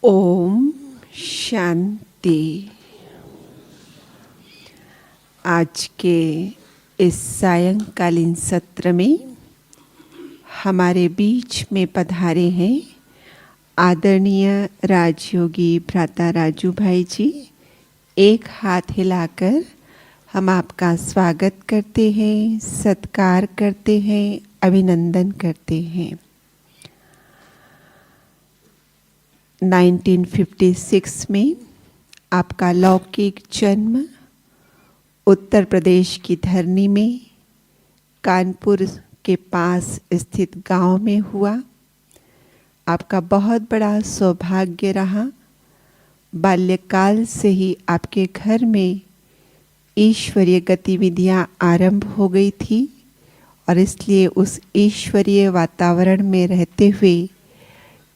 ओम शांति। आज के इस सायंकालीन सत्र में हमारे बीच में पधारे हैं आदरणीय राजयोगी भ्राता राजू भाई जी। एक हाथ हिलाकर हम आपका स्वागत करते हैं, सत्कार करते हैं, अभिनंदन करते हैं। 1956 में आपका लौकिक जन्म उत्तर प्रदेश की धरनी में कानपुर के पास स्थित गांव में हुआ। आपका बहुत बड़ा सौभाग्य रहा। बाल्यकाल से ही आपके घर में ईश्वरीय गतिविधियां आरंभ हो गई थी और इसलिए उस ईश्वरीय वातावरण में रहते हुए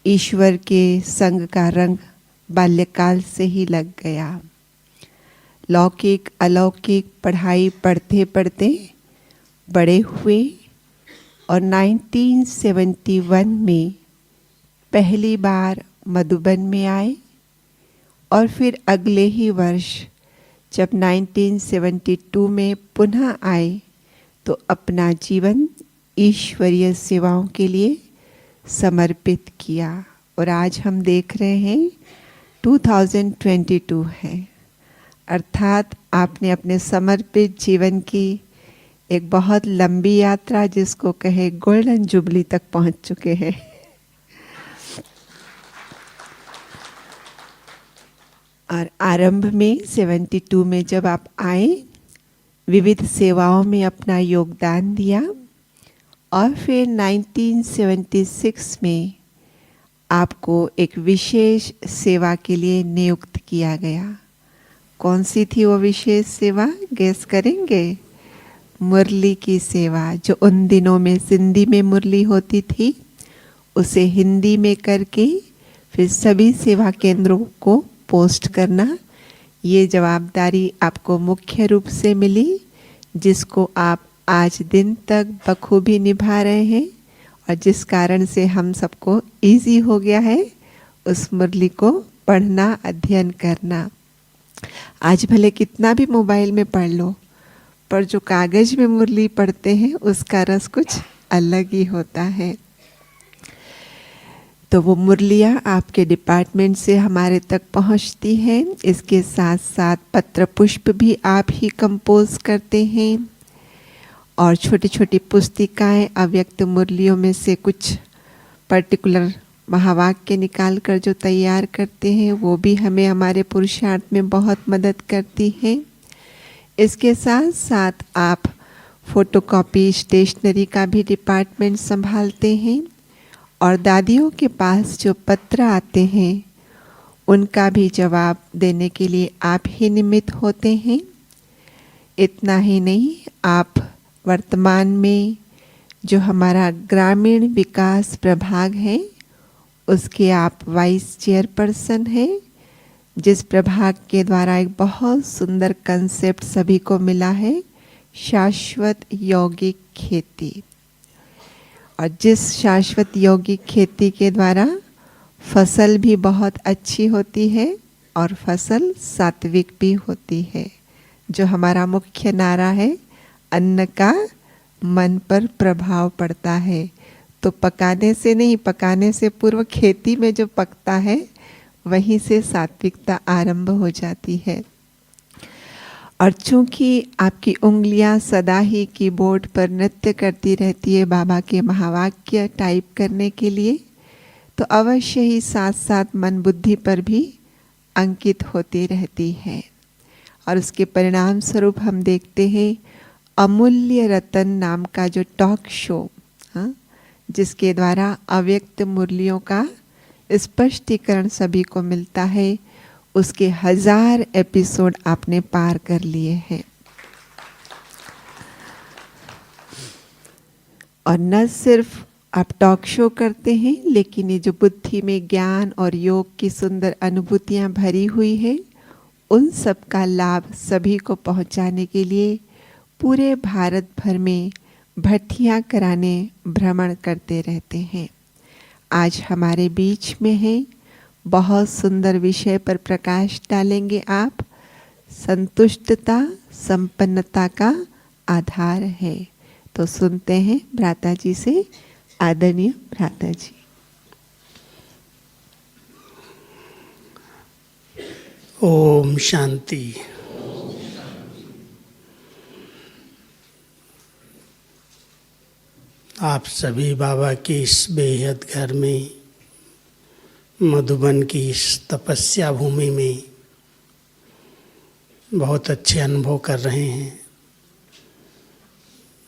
ईश्वर के संग का रंग बाल्यकाल से ही लग गया। लौकिक अलौकिक पढ़ाई पढ़ते पढ़ते बड़े हुए और 1971 में पहली बार मधुबन में आए और फिर अगले ही वर्ष जब 1972 में पुनः आए तो अपना जीवन ईश्वरीय सेवाओं के लिए समर्पित किया। और आज हम देख रहे हैं 2022 है, अर्थात आपने अपने समर्पित जीवन की एक बहुत लंबी यात्रा जिसको कहे गोल्डन जुबली तक पहुंच चुके हैं। और आरंभ में 72 में जब आप आए, विविध सेवाओं में अपना योगदान दिया और फिर 1976 में आपको एक विशेष सेवा के लिए नियुक्त किया गया। कौन सी थी वो विशेष सेवा, गेस करेंगे? मुरली की सेवा। जो उन दिनों में सिंधी में मुरली होती थी उसे हिंदी में करके फिर सभी सेवा केंद्रों को पोस्ट करना, ये जवाबदारी आपको मुख्य रूप से मिली, जिसको आप आज दिन तक बखूबी निभा रहे हैं और जिस कारण से हम सबको इजी हो गया है उस मुरली को पढ़ना, अध्ययन करना। आज भले कितना भी मोबाइल में पढ़ लो, पर जो कागज में मुरली पढ़ते हैं उसका रस कुछ अलग ही होता है। तो वो मुरलियाँ आपके डिपार्टमेंट से हमारे तक पहुंचती हैं। इसके साथ साथ पत्र पुष्प भी आप ही कंपोज करते हैं और छोटी छोटी पुस्तिकाएं अव्यक्त मुरलियों में से कुछ पर्टिकुलर महावाक्य निकाल कर जो तैयार करते हैं वो भी हमें हमारे पुरुषार्थ में बहुत मदद करती हैं। इसके साथ साथ आप फोटोकॉपी स्टेशनरी का भी डिपार्टमेंट संभालते हैं और दादियों के पास जो पत्र आते हैं उनका भी जवाब देने के लिए आप ही निमित्त होते हैं। इतना ही नहीं, आप वर्तमान में जो हमारा ग्रामीण विकास प्रभाग है उसके आप वाइस चेयरपर्सन हैं, जिस प्रभाग के द्वारा एक बहुत सुंदर कंसेप्ट सभी को मिला है, शाश्वत यौगिक खेती। और जिस शाश्वत यौगिक खेती के द्वारा फसल भी बहुत अच्छी होती है और फसल सात्विक भी होती है। जो हमारा मुख्य नारा है, अन्न का मन पर प्रभाव पड़ता है। तो पकाने से नहीं, पकाने से पूर्व खेती में जो पकता है वहीं से सात्विकता आरंभ हो जाती है। और चूंकि आपकी उंगलियां सदा ही कीबोर्ड पर नृत्य करती रहती है बाबा के महावाक्य टाइप करने के लिए, तो अवश्य ही साथ साथ मन बुद्धि पर भी अंकित होती रहती है। और उसके परिणाम स्वरूप हम देखते हैं अमूल्य रतन नाम का जो टॉक शो, जिसके द्वारा अव्यक्त मुरलियों का स्पष्टीकरण सभी को मिलता है, उसके 1000 एपिसोड आपने पार कर लिए हैं। और न सिर्फ आप टॉक शो करते हैं, लेकिन ये जो बुद्धि में ज्ञान और योग की सुंदर अनुभूतियां भरी हुई है, उन सब का लाभ सभी को पहुंचाने के लिए पूरे भारत भर में भट्टियां कराने भ्रमण करते रहते हैं। आज हमारे बीच में है बहुत सुंदर विषय पर प्रकाश डालेंगे आप। संतुष्टता संपन्नता का आधार है। तो सुनते हैं भ्राता जी से। आदरणीय भ्राता जी। ओम शांति। आप सभी बाबा के इस बेहद घर में, मधुबन की इस तपस्या भूमि में बहुत अच्छे अनुभव कर रहे हैं।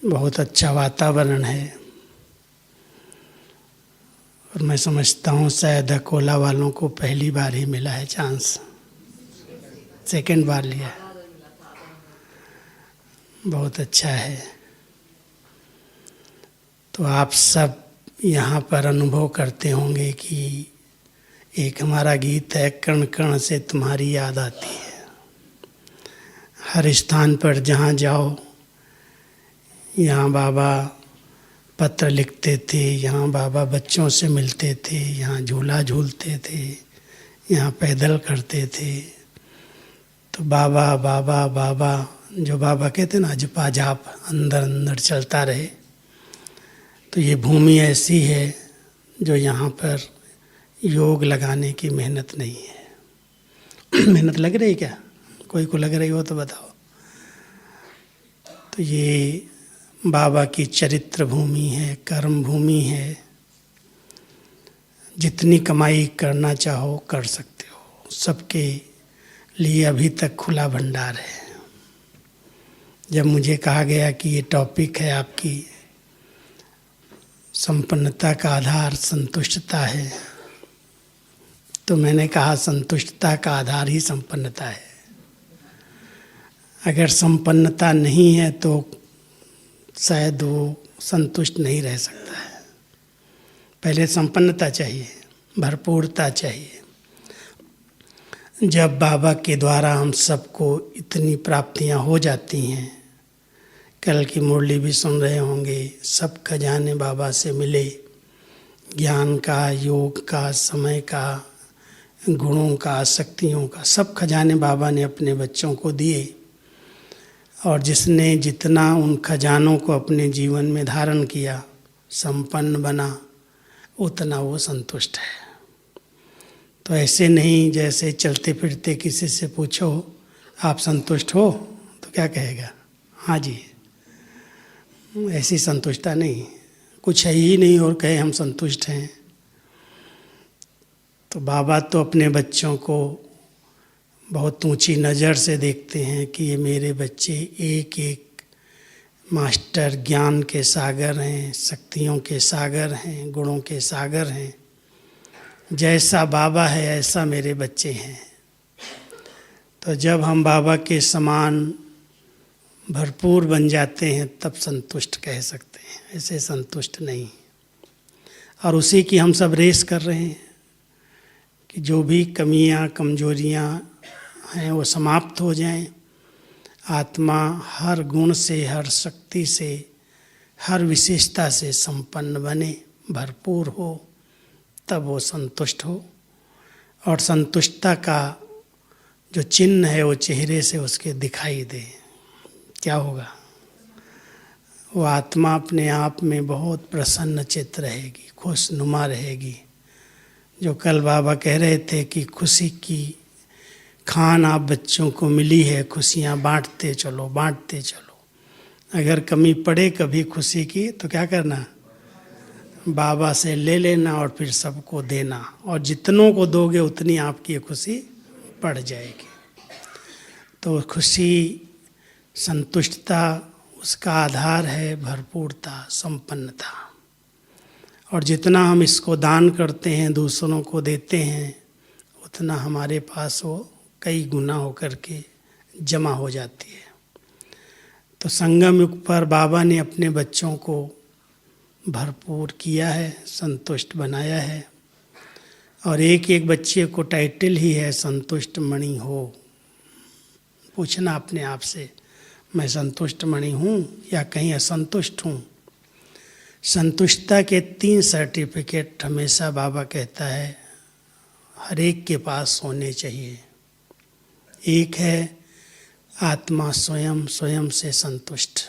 बहुत अच्छा वातावरण है और मैं समझता हूँ शायद अकोला वालों को पहली बार ही मिला है चांस, सेकंड बार लिया। बहुत अच्छा है। तो आप सब यहाँ पर अनुभव करते होंगे कि एक हमारा गीत है, कण कण से तुम्हारी याद आती है। हर स्थान पर जहाँ जाओ, यहाँ बाबा पत्र लिखते थे, यहाँ बाबा बच्चों से मिलते थे, यहाँ झूला झूलते थे, यहाँ पैदल करते थे। तो बाबा बाबा बाबा, जो बाबा कहते ना, जपा जाप अंदर अंदर चलता रहे। तो ये भूमि ऐसी है जो यहाँ पर योग लगाने की मेहनत नहीं है। मेहनत लग रही क्या? कोई को लग रही हो तो बताओ। तो ये बाबा की चरित्र भूमि है, कर्म भूमि है। जितनी कमाई करना चाहो कर सकते हो, सबके लिए अभी तक खुला भंडार है। जब मुझे कहा गया कि ये टॉपिक है आपकी, संपन्नता का आधार संतुष्टता है, तो मैंने कहा संतुष्टता का आधार ही संपन्नता है। अगर संपन्नता नहीं है तो शायद वो संतुष्ट नहीं रह सकता है। पहले संपन्नता चाहिए, भरपूरता चाहिए। जब बाबा के द्वारा हम सबको इतनी प्राप्तियां हो जाती हैं, कल की मुरली भी सुन रहे होंगे, सब खजाने बाबा से मिले, ज्ञान का, योग का, समय का, गुणों का, शक्तियों का, सब खजाने बाबा ने अपने बच्चों को दिए। और जिसने जितना उन खजानों को अपने जीवन में धारण किया, संपन्न बना, उतना वो संतुष्ट है। तो ऐसे नहीं जैसे चलते फिरते किसी से पूछो आप संतुष्ट हो तो क्या कहेगा? हाँ जी। ऐसी संतुष्टता नहीं, कुछ है ही नहीं और कहे हम संतुष्ट हैं। तो बाबा तो अपने बच्चों को बहुत ऊंची नज़र से देखते हैं कि ये मेरे बच्चे एक एक मास्टर, ज्ञान के सागर हैं, शक्तियों के सागर हैं, गुणों के सागर हैं। जैसा बाबा है ऐसा मेरे बच्चे हैं। तो जब हम बाबा के समान भरपूर बन जाते हैं तब संतुष्ट कह सकते हैं, ऐसे संतुष्ट नहीं। और उसी की हम सब रेस कर रहे हैं कि जो भी कमियां, कमजोरियां हैं वो समाप्त हो जाएं। आत्मा हर गुण से, हर शक्ति से, हर विशेषता से संपन्न बने, भरपूर हो, तब वो संतुष्ट हो। और संतुष्टता का जो चिन्ह है वो चेहरे से उसके दिखाई दे। क्या होगा? वो आत्मा अपने आप में बहुत प्रसन्न चित्त रहेगी, खुशनुमा रहेगी। जो कल बाबा कह रहे थे कि खुशी की खान आप बच्चों को मिली है, खुशियाँ बांटते चलो, बांटते चलो। अगर कमी पड़े कभी खुशी की तो क्या करना? बाबा से ले लेना और फिर सबको देना। और जितनों को दोगे उतनी आपकी खुशी बढ़ जाएगी। तो खुशी, संतुष्टता, उसका आधार है भरपूरता, संपन्नता। और जितना हम इसको दान करते हैं, दूसरों को देते हैं, उतना हमारे पास वो कई गुना होकर के जमा हो जाती है। तो संगम युग पर बाबा ने अपने बच्चों को भरपूर किया है, संतुष्ट बनाया है। और एक एक बच्चे को टाइटल ही है संतुष्ट मणि हो। पूछना अपने आप से, मैं संतुष्ट मणि हूँ या कहीं असंतुष्ट हूँ? संतुष्टता के 3 सर्टिफिकेट हमेशा बाबा कहता है हर एक के पास होने चाहिए। एक है आत्मा स्वयं, स्वयं से संतुष्ट।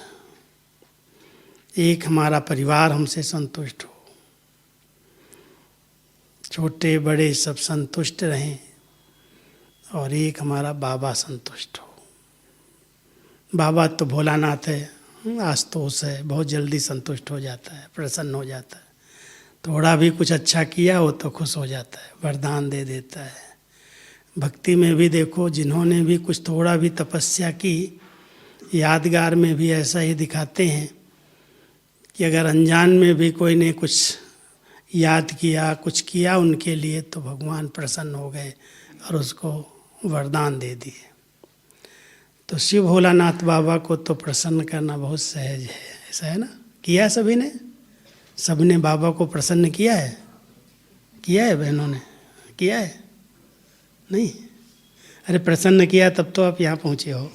एक हमारा परिवार हमसे संतुष्ट हो, छोटे बड़े सब संतुष्ट रहें, और एक हमारा बाबा संतुष्ट हो। बाबा तो भोलानाथ है, आस्तोष है, बहुत जल्दी संतुष्ट हो जाता है, प्रसन्न हो जाता है। थोड़ा भी कुछ अच्छा किया हो तो खुश हो जाता है, वरदान दे देता है। भक्ति में भी देखो, जिन्होंने भी कुछ थोड़ा भी तपस्या की, यादगार में भी ऐसा ही दिखाते हैं कि अगर अनजान में भी कोई ने कुछ याद किया, कुछ किया उनके लिए, तो भगवान प्रसन्न हो गए और उसको वरदान दे दिए। तो शिव भोलानाथ बाबा को तो प्रसन्न करना बहुत सहज है, ऐसा है ना? किया सभी ने, सबने बाबा को प्रसन्न किया है? किया है बहनों ने? किया है? नहीं? अरे प्रसन्न किया तब तो आप यहाँ पहुँचे हो।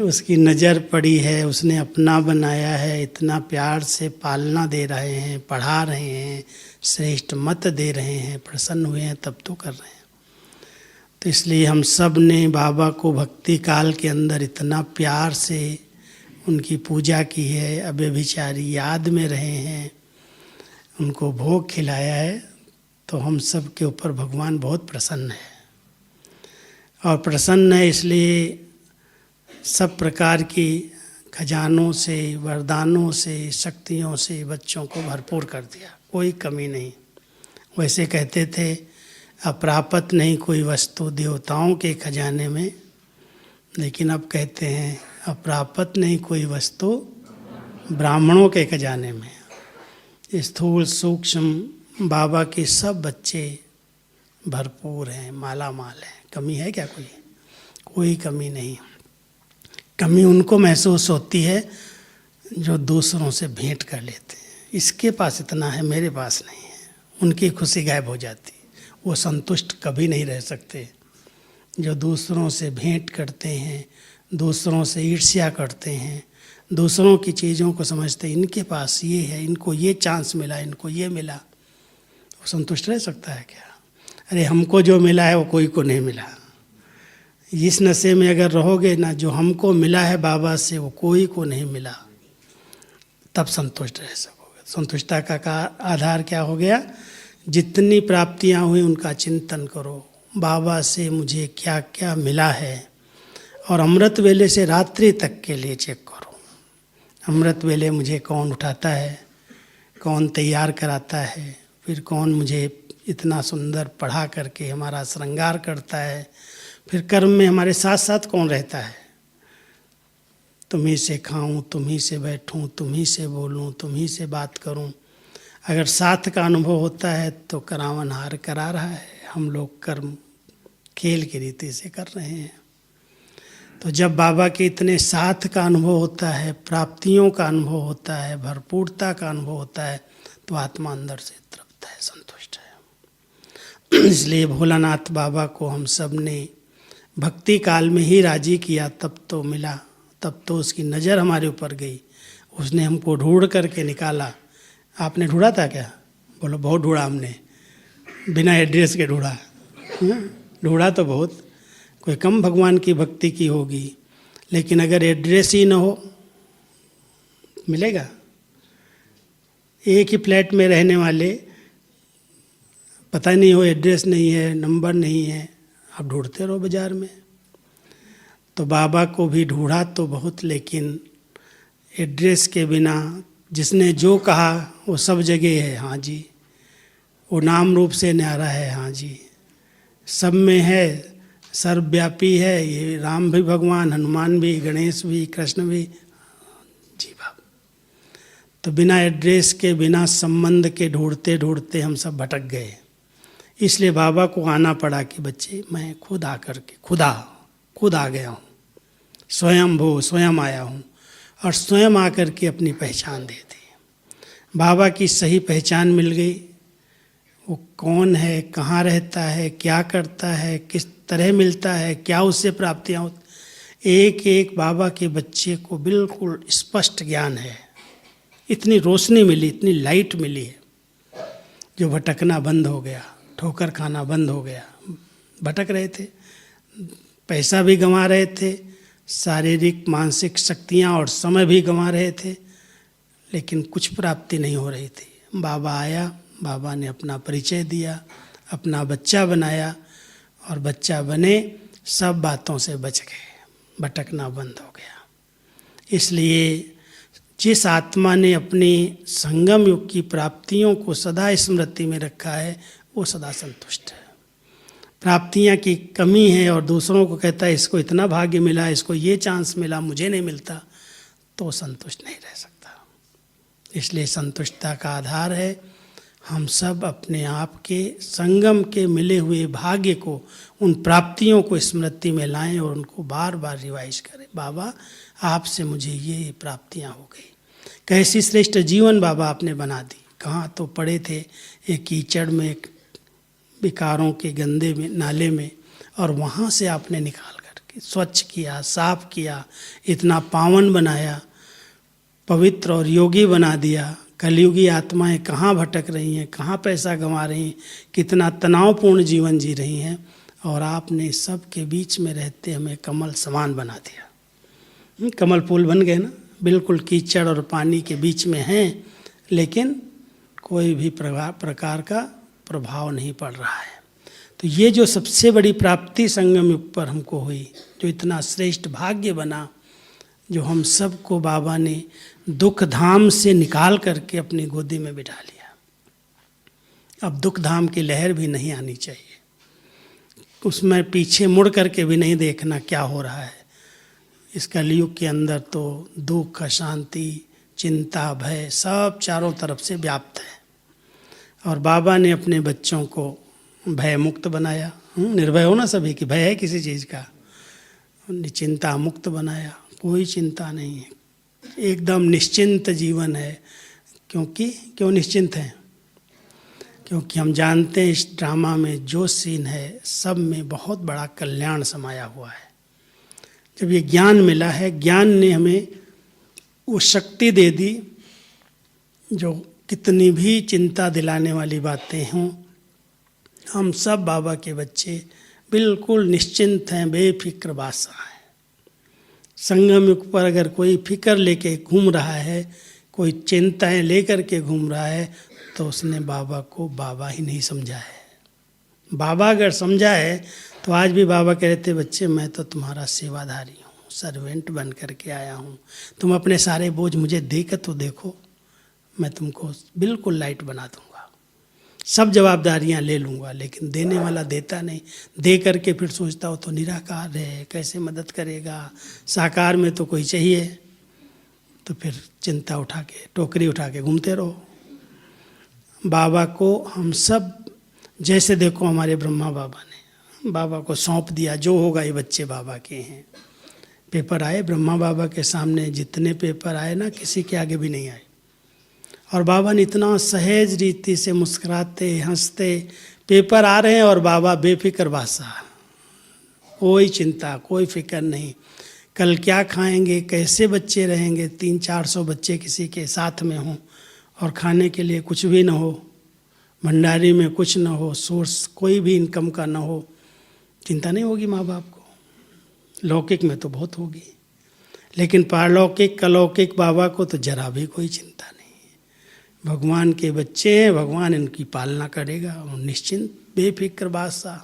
उसकी नज़र पड़ी है, उसने अपना बनाया है, इतना प्यार से पालना दे रहे हैं, पढ़ा रहे हैं, श्रेष्ठ मत दे रहे हैं, प्रसन्न हुए हैं तब तो कर रहे हैं। तो इसलिए हम सब ने बाबा को भक्ति काल के अंदर इतना प्यार से उनकी पूजा की है, अव्यभिचारी याद में रहे हैं, उनको भोग खिलाया है, तो हम सब के ऊपर भगवान बहुत प्रसन्न है। और प्रसन्न है इसलिए सब प्रकार की खजानों से, वरदानों से, शक्तियों से बच्चों को भरपूर कर दिया, कोई कमी नहीं। वैसे कहते थे अप्रापत नहीं कोई वस्तु देवताओं के खजाने में, लेकिन अब कहते हैं अप्रापत नहीं कोई वस्तु ब्राह्मणों के खजाने में। स्थूल सूक्ष्म बाबा के सब बच्चे भरपूर हैं, माला माल हैं। कमी है क्या? कोई कमी नहीं। कमी उनको महसूस होती है जो दूसरों से भेंट कर लेते हैं, इसके पास इतना है, मेरे पास नहीं है, उनकी खुशी गायब हो जाती है, वो संतुष्ट कभी नहीं रह सकते। जो दूसरों से भेंट करते हैं, दूसरों से ईर्ष्या करते हैं, दूसरों की चीज़ों को समझते हैं, इनके पास ये है, इनको ये चांस मिला, इनको ये मिला, वो संतुष्ट रह सकता है क्या? अरे हमको जो मिला है वो कोई को नहीं मिला। इस नशे में अगर रहोगे ना, जो हमको मिला है बाबा से वो कोई को नहीं मिला, तब संतुष्ट रह सकोगे। संतुष्टता का आधार क्या हो गया? जितनी प्राप्तियां हुई उनका चिंतन करो, बाबा से मुझे क्या क्या मिला है, और अमृत वेले से रात्रि तक के लिए चेक करो। अमृत वेले मुझे कौन उठाता है, कौन तैयार कराता है, फिर कौन मुझे इतना सुंदर पढ़ा करके हमारा श्रृंगार करता है, फिर कर्म में हमारे साथ साथ कौन रहता है। तुम्ही से खाऊं, तुम्ही से बैठूं, तुम्ही से बोलूं, तुम्ही से बात करूं। अगर साथ का अनुभव होता है तो करावनहार करा रहा है, हम लोग कर्म खेल की रीति से कर रहे हैं। तो जब बाबा के इतने साथ का अनुभव होता है, प्राप्तियों का अनुभव होता है, भरपूरता का अनुभव होता है, तो आत्मा अंदर से तृप्त है, संतुष्ट है। इसलिए भोलानाथ बाबा को हम सब ने भक्ति काल में ही राजी किया, तब तो मिला, तब तो उसकी नज़र हमारे ऊपर गई, उसने हमको ढूंढ करके निकाला। आपने ढूंढा था क्या? बोलो बहुत ढूंढा हमने, बिना एड्रेस के ढूंढा। ढूंढा तो बहुत, कोई कम भगवान की भक्ति की होगी, लेकिन अगर एड्रेस ही ना हो मिलेगा? एक ही फ्लैट में रहने वाले, पता नहीं हो, एड्रेस नहीं है, नंबर नहीं है, आप ढूंढते रहो बाजार में। तो बाबा को भी ढूंढा तो बहुत, लेकिन एड्रेस के बिना जिसने जो कहा वो सब जगह है। हाँ जी, वो नाम रूप से न्यारा है। हाँ जी, सब में है, सर्वव्यापी है। ये राम भी भगवान, हनुमान भी, गणेश भी, कृष्ण भी। जी बाप, तो बिना एड्रेस के, बिना संबंध के ढूंढते ढूंढते हम सब भटक गए। इसलिए बाबा को आना पड़ा कि बच्चे मैं खुद आकर के खुद आ गया हूँ, स्वयं भू स्वयं आया हूँ, और स्वयं आकर के अपनी पहचान दे दी। बाबा की सही पहचान मिल गई, वो कौन है, कहाँ रहता है, क्या करता है, किस तरह मिलता है, क्या उससे प्राप्तियाँ होती। एक एक बाबा के बच्चे को बिल्कुल स्पष्ट ज्ञान है। इतनी रोशनी मिली, इतनी लाइट मिली है, जो भटकना बंद हो गया। ठोकर खाना बंद हो गया, भटक रहे थे, पैसा भी गंवा रहे थे, शारीरिक मानसिक शक्तियाँ और समय भी गंवा रहे थे, लेकिन कुछ प्राप्ति नहीं हो रही थी। बाबा आया, बाबा ने अपना परिचय दिया, अपना बच्चा बनाया और बच्चा बने सब बातों से बच गए, भटकना बंद हो गया। इसलिए जिस आत्मा ने अपनी संगम युग की प्राप्तियों को सदा स्मृति में रखा है वो सदा संतुष्ट है। प्राप्तियां की कमी है और दूसरों को कहता है इसको इतना भाग्य मिला, इसको ये चांस मिला, मुझे नहीं मिलता, तो संतुष्ट नहीं रह सकता। इसलिए संतुष्टता का आधार है हम सब अपने आप के संगम के मिले हुए भाग्य को, उन प्राप्तियों को स्मृति में लाएं और उनको बार बार रिवाइज करें। बाबा आपसे मुझे ये प्राप्तियां हो गई, कैसी श्रेष्ठ जीवन बाबा आपने बना दी। कहाँ तो पड़े थे एक कीचड़ में, एक विकारों के गंदे में नाले में, और वहाँ से आपने निकाल करके स्वच्छ किया, साफ किया, इतना पावन बनाया, पवित्र और योगी बना दिया। कलयुगी आत्माएं कहाँ भटक रही हैं, कहाँ पैसा गंवा रही हैं, कितना तनावपूर्ण जीवन जी रही हैं, और आपने सब के बीच में रहते हमें कमल समान बना दिया। कमल फूल बन गए ना, बिल्कुल कीचड़ और पानी के बीच में हैं, लेकिन कोई भी प्रकार का प्रभाव नहीं पड़ रहा है। तो ये जो सबसे बड़ी प्राप्ति संगम युग पर हमको हुई, जो इतना श्रेष्ठ भाग्य बना, जो हम सबको बाबा ने दुख धाम से निकाल करके अपनी गोदी में बिठा लिया। अब दुख धाम की लहर भी नहीं आनी चाहिए, उसमें पीछे मुड़ करके भी नहीं देखना क्या हो रहा है। इस कलयुग के अंदर तो दुख, अशांति, चिंता, भय सब चारों तरफ से व्याप्त है, और बाबा ने अपने बच्चों को भय मुक्त बनाया। निर्भय होना सभी की, भय है किसी चीज़ का, चिंता मुक्त बनाया, कोई चिंता नहीं है, एकदम निश्चिंत जीवन है। क्यों निश्चिंत हैं? क्योंकि हम जानते हैं इस ड्रामा में जो सीन है सब में बहुत बड़ा कल्याण समाया हुआ है। जब ये ज्ञान मिला है, ज्ञान ने हमें वो शक्ति दे दी, जो कितनी भी चिंता दिलाने वाली बातें हों, हम सब बाबा के बच्चे बिल्कुल निश्चिंत हैं, बेफिक्र बादशाह हैं। संगम युग पर अगर कोई फिक्र लेके घूम रहा है, कोई चिंताएं लेकर के घूम रहा है, तो उसने बाबा को बाबा ही नहीं समझा है। बाबा अगर समझा है तो आज भी बाबा कह रहे थे, बच्चे मैं तो तुम्हारा सेवाधारी हूँ, सर्वेंट बन करके आया हूँ, तुम अपने सारे बोझ मुझे देकर तो देखो, मैं तुमको बिल्कुल लाइट बना दूंगा, सब जवाबदारियाँ ले लूँगा। लेकिन देने वाला देता नहीं, दे करके फिर सोचता हो तो निराकार है, कैसे मदद करेगा, साकार में तो कोई चाहिए, तो फिर चिंता उठा के, टोकरी उठा के घूमते रहो। बाबा को हम सब, जैसे देखो हमारे ब्रह्मा बाबा ने बाबा को सौंप दिया, जो होगा ये बच्चे बाबा के हैं। पेपर आए ब्रह्मा बाबा के सामने, जितने पेपर आए ना किसी के आगे भी नहीं आए, और बाबा ने इतना सहज रीति से मुस्कुराते हंसते, पेपर आ रहे हैं और बाबा बेफिक्र बादशाह, कोई चिंता कोई फिक्र नहीं, कल क्या खाएंगे, कैसे बच्चे रहेंगे, 300-400 बच्चे किसी के साथ में हों और खाने के लिए कुछ भी ना हो, भंडारी में कुछ ना हो, सोर्स कोई भी इनकम का ना हो, चिंता नहीं होगी माँ बाप को। लौकिक में तो बहुत होगी, लेकिन पारलौकिक अलौकिक बाबा को तो जरा भी कोई चिंता नहीं है। भगवान के बच्चे हैं, भगवान इनकी पालना करेगा, और निश्चिंत बेफिक्र बादशाह।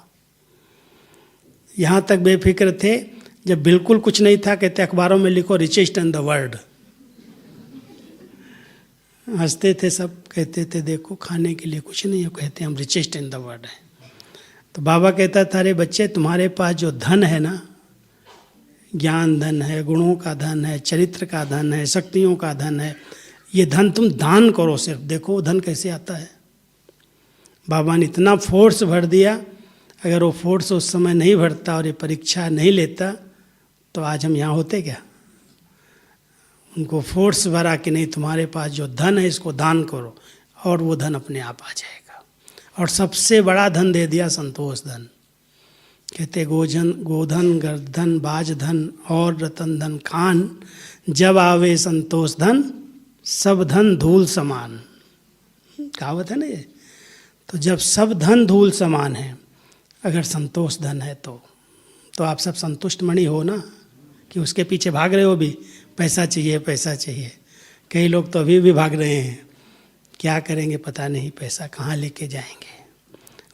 यहाँ तक बेफिक्र थे जब बिल्कुल कुछ नहीं था, कहते अखबारों में लिखो रिचेस्ट इन द वर्ल्ड। हंसते थे सब, कहते थे देखो खाने के लिए कुछ नहीं है, कहते हम रिचेस्ट इन द वर्ल्ड है। तो बाबा कहता था, अरे बच्चे तुम्हारे पास जो धन है ना, ज्ञान धन है, गुणों का धन है, चरित्र का धन है, शक्तियों का धन है, ये धन तुम दान करो सिर्फ, देखो धन कैसे आता है। बाबा ने इतना फोर्स भर दिया, अगर वो फोर्स उस समय नहीं भरता और ये परीक्षा नहीं लेता तो आज हम यहाँ होते क्या। उनको फोर्स भरा कि नहीं, तुम्हारे पास जो धन है इसको दान करो, और वो धन अपने आप आ जाएगा। और सबसे बड़ा धन दे दिया, संतोष धन। कहते गोधन गर्धन बाज धन और रतन धन खान, जब आवे संतोष धन सब धन धूल समान, कहावत है ना ये। तो जब सब धन धूल समान है, अगर संतोष धन है तो आप सब संतुष्ट मणि हो ना, कि उसके पीछे भाग रहे हो भी, पैसा चाहिए पैसा चाहिए। कई लोग तो अभी भी भाग रहे हैं, क्या करेंगे पता नहीं, पैसा कहाँ लेके जाएंगे।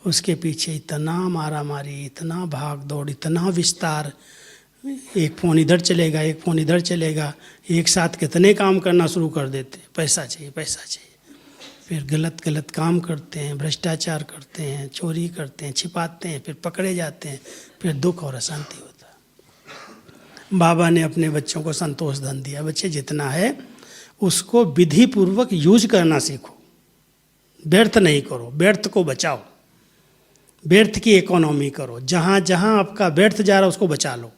उसके पीछे इतना मारा मारी, इतना भाग दौड़, इतना विस्तार, एक फ़ोन इधर चलेगा एक फ़ोन इधर चलेगा, एक साथ कितने काम करना शुरू कर देते हैं, पैसा चाहिए पैसा चाहिए। फिर गलत गलत काम करते हैं, भ्रष्टाचार करते हैं, चोरी करते हैं, छिपाते हैं, फिर पकड़े जाते हैं, फिर दुख और अशांति होता है। बाबा ने अपने बच्चों को संतोष धन दिया, बच्चे जितना है उसको विधि पूर्वक यूज करना सीखो, व्यर्थ नहीं करो, व्यर्थ को बचाओ, व्यर्थ की इकोनॉमी करो, जहाँ जहाँ आपका व्यर्थ जा रहा है उसको बचा लो।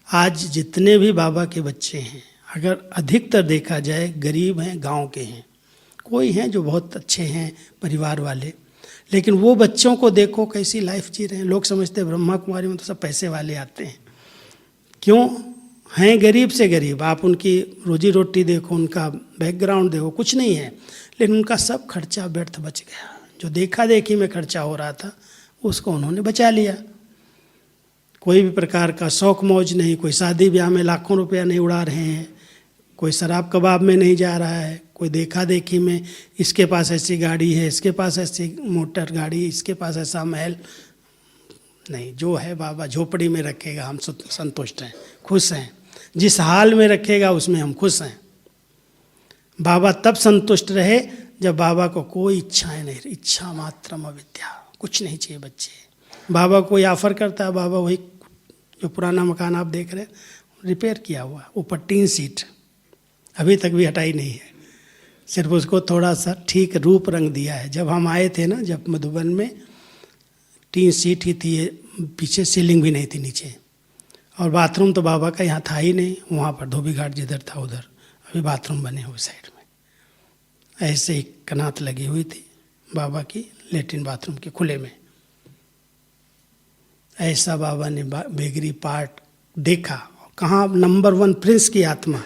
आज जितने भी बाबा के बच्चे हैं, अगर अधिकतर देखा जाए गरीब हैं, गांव के हैं, कोई हैं जो बहुत अच्छे हैं परिवार वाले, लेकिन वो बच्चों को देखो कैसी लाइफ जी रहे हैं। लोग समझते हैं ब्रह्मा कुमारी में तो सब पैसे वाले आते हैं, क्यों हैं गरीब से गरीब। आप उनकी रोजी रोटी देखो, उनका बैकग्राउंड देखो, कुछ नहीं है, लेकिन उनका सब खर्चा व्यर्थ बच गया। जो देखा देखी में खर्चा हो रहा था उसको उन्होंने बचा लिया। कोई भी प्रकार का शौक मौज नहीं, कोई शादी ब्याह में लाखों रुपया नहीं उड़ा रहे हैं, कोई शराब कबाब में नहीं जा रहा है, कोई देखा देखी में इसके पास ऐसी गाड़ी है, इसके पास ऐसी मोटर गाड़ी, इसके पास ऐसा महल नहीं। जो है बाबा झोपड़ी में रखेगा हम संतुष्ट हैं, खुश हैं, जिस हाल में रखेगा उसमें हम खुश हैं। बाबा तब संतुष्ट रहे जब बाबा को कोई इच्छाएं नहीं, इच्छा मात्रम अविद्या, कुछ नहीं चाहिए बच्चे। बाबा कोई ऑफर करता है, बाबा वही जो पुराना मकान आप देख रहे हैं रिपेयर किया हुआ, ऊपर टीन सीट अभी तक भी हटाई नहीं है, सिर्फ उसको थोड़ा सा ठीक रूप रंग दिया है। जब हम आए थे ना, जब मधुबन में टीन सीट ही थी, पीछे सीलिंग भी नहीं थी नीचे, और बाथरूम तो बाबा का यहाँ था ही नहीं, वहाँ पर धोबी घाट जिधर था उधर अभी बाथरूम बने हुए साइड में। ऐसे ही कनात लगी हुई थी बाबा की लेट्रिन बाथरूम के खुले में। ऐसा बाबा ने बेगरी पार्ट देखा, कहाँ नंबर 1 प्रिंस की आत्मा,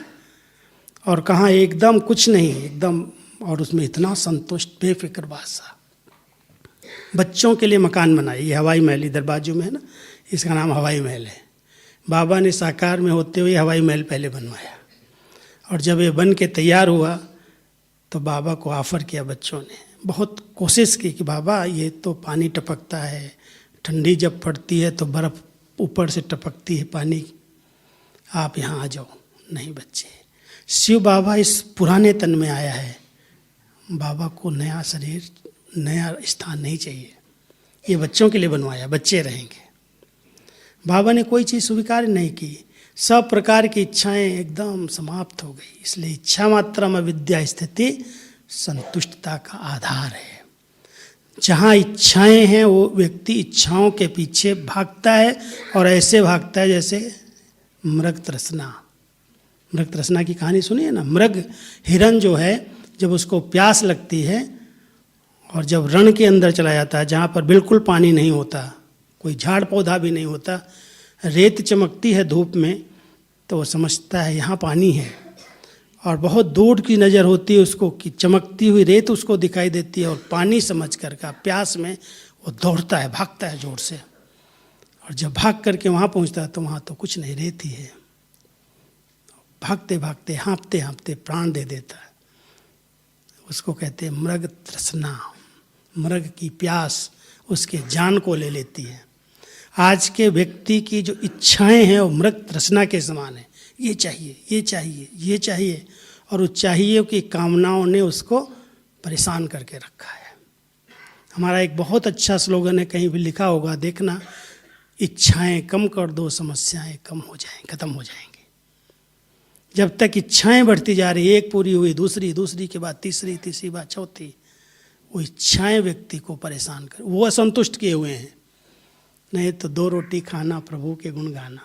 और कहाँ एकदम कुछ नहीं, एकदम, और उसमें इतना संतुष्ट बेफिक्र बादशाह। बच्चों के लिए मकान बनाए, ये हवाई महल इधर बाजू में है ना, इसका नाम हवाई महल है। बाबा ने साकार में होते हुए हवाई महल पहले बनवाया, और जब ये बन के तैयार हुआ तो बाबा को ऑफ़र किया बच्चों ने, बहुत कोशिश की कि बाबा ये तो पानी टपकता है, ठंडी जब पड़ती है तो बर्फ़ ऊपर से टपकती है पानी, आप यहाँ आ जाओ। नहीं बच्चे, शिव बाबा इस पुराने तन में आया है, बाबा को नया शरीर नया स्थान नहीं चाहिए, ये बच्चों के लिए बनवाया, बच्चे रहेंगे। बाबा ने कोई चीज़ स्वीकार नहीं की, सब प्रकार की इच्छाएं एकदम समाप्त हो गई। इसलिए इच्छा मात्रा में विद्या स्थिति संतुष्टता का आधार है। जहाँ इच्छाएं हैं वो व्यक्ति इच्छाओं के पीछे भागता है, और ऐसे भागता है जैसे मृग तृष्णा। मृग तृष्णा की कहानी सुनिए ना। मृग हिरन जो है, जब उसको प्यास लगती है और जब रण के अंदर चला जाता है जहाँ पर बिल्कुल पानी नहीं होता, कोई झाड़ पौधा भी नहीं होता, रेत चमकती है धूप में, तो वो समझता है यहाँ पानी है, और बहुत दूर की नज़र होती है उसको कि चमकती हुई रेत उसको दिखाई देती है, और पानी समझ कर का प्यास में वो दौड़ता है, भागता है जोर से, और जब भाग करके वहाँ पहुँचता है तो वहाँ तो कुछ नहीं, रेत ही है। भागते भागते हाँफते हाँफते प्राण दे देता है। उसको कहते हैं मृग तृष्णा। मृग की प्यास उसके जान को ले लेती है। आज के व्यक्ति की जो इच्छाएं हैं वो मृग तृष्णा के समान है, ये चाहिए ये चाहिए ये चाहिए, और उस चाहिए की कामनाओं ने उसको परेशान करके रखा है। हमारा एक बहुत अच्छा स्लोगन है, कहीं भी लिखा होगा देखना, इच्छाएं कम कर दो समस्याएं कम हो जाएंगी, खत्म हो जाएंगी। जब तक इच्छाएं बढ़ती जा रही, एक पूरी हुई दूसरी, दूसरी के बाद तीसरी, तीसरी बात चौथी, वो इच्छाएं व्यक्ति को परेशान कर, वो असंतुष्ट किए हुए हैं। नहीं तो 2 रोटी खाना, प्रभु के गुण गाना।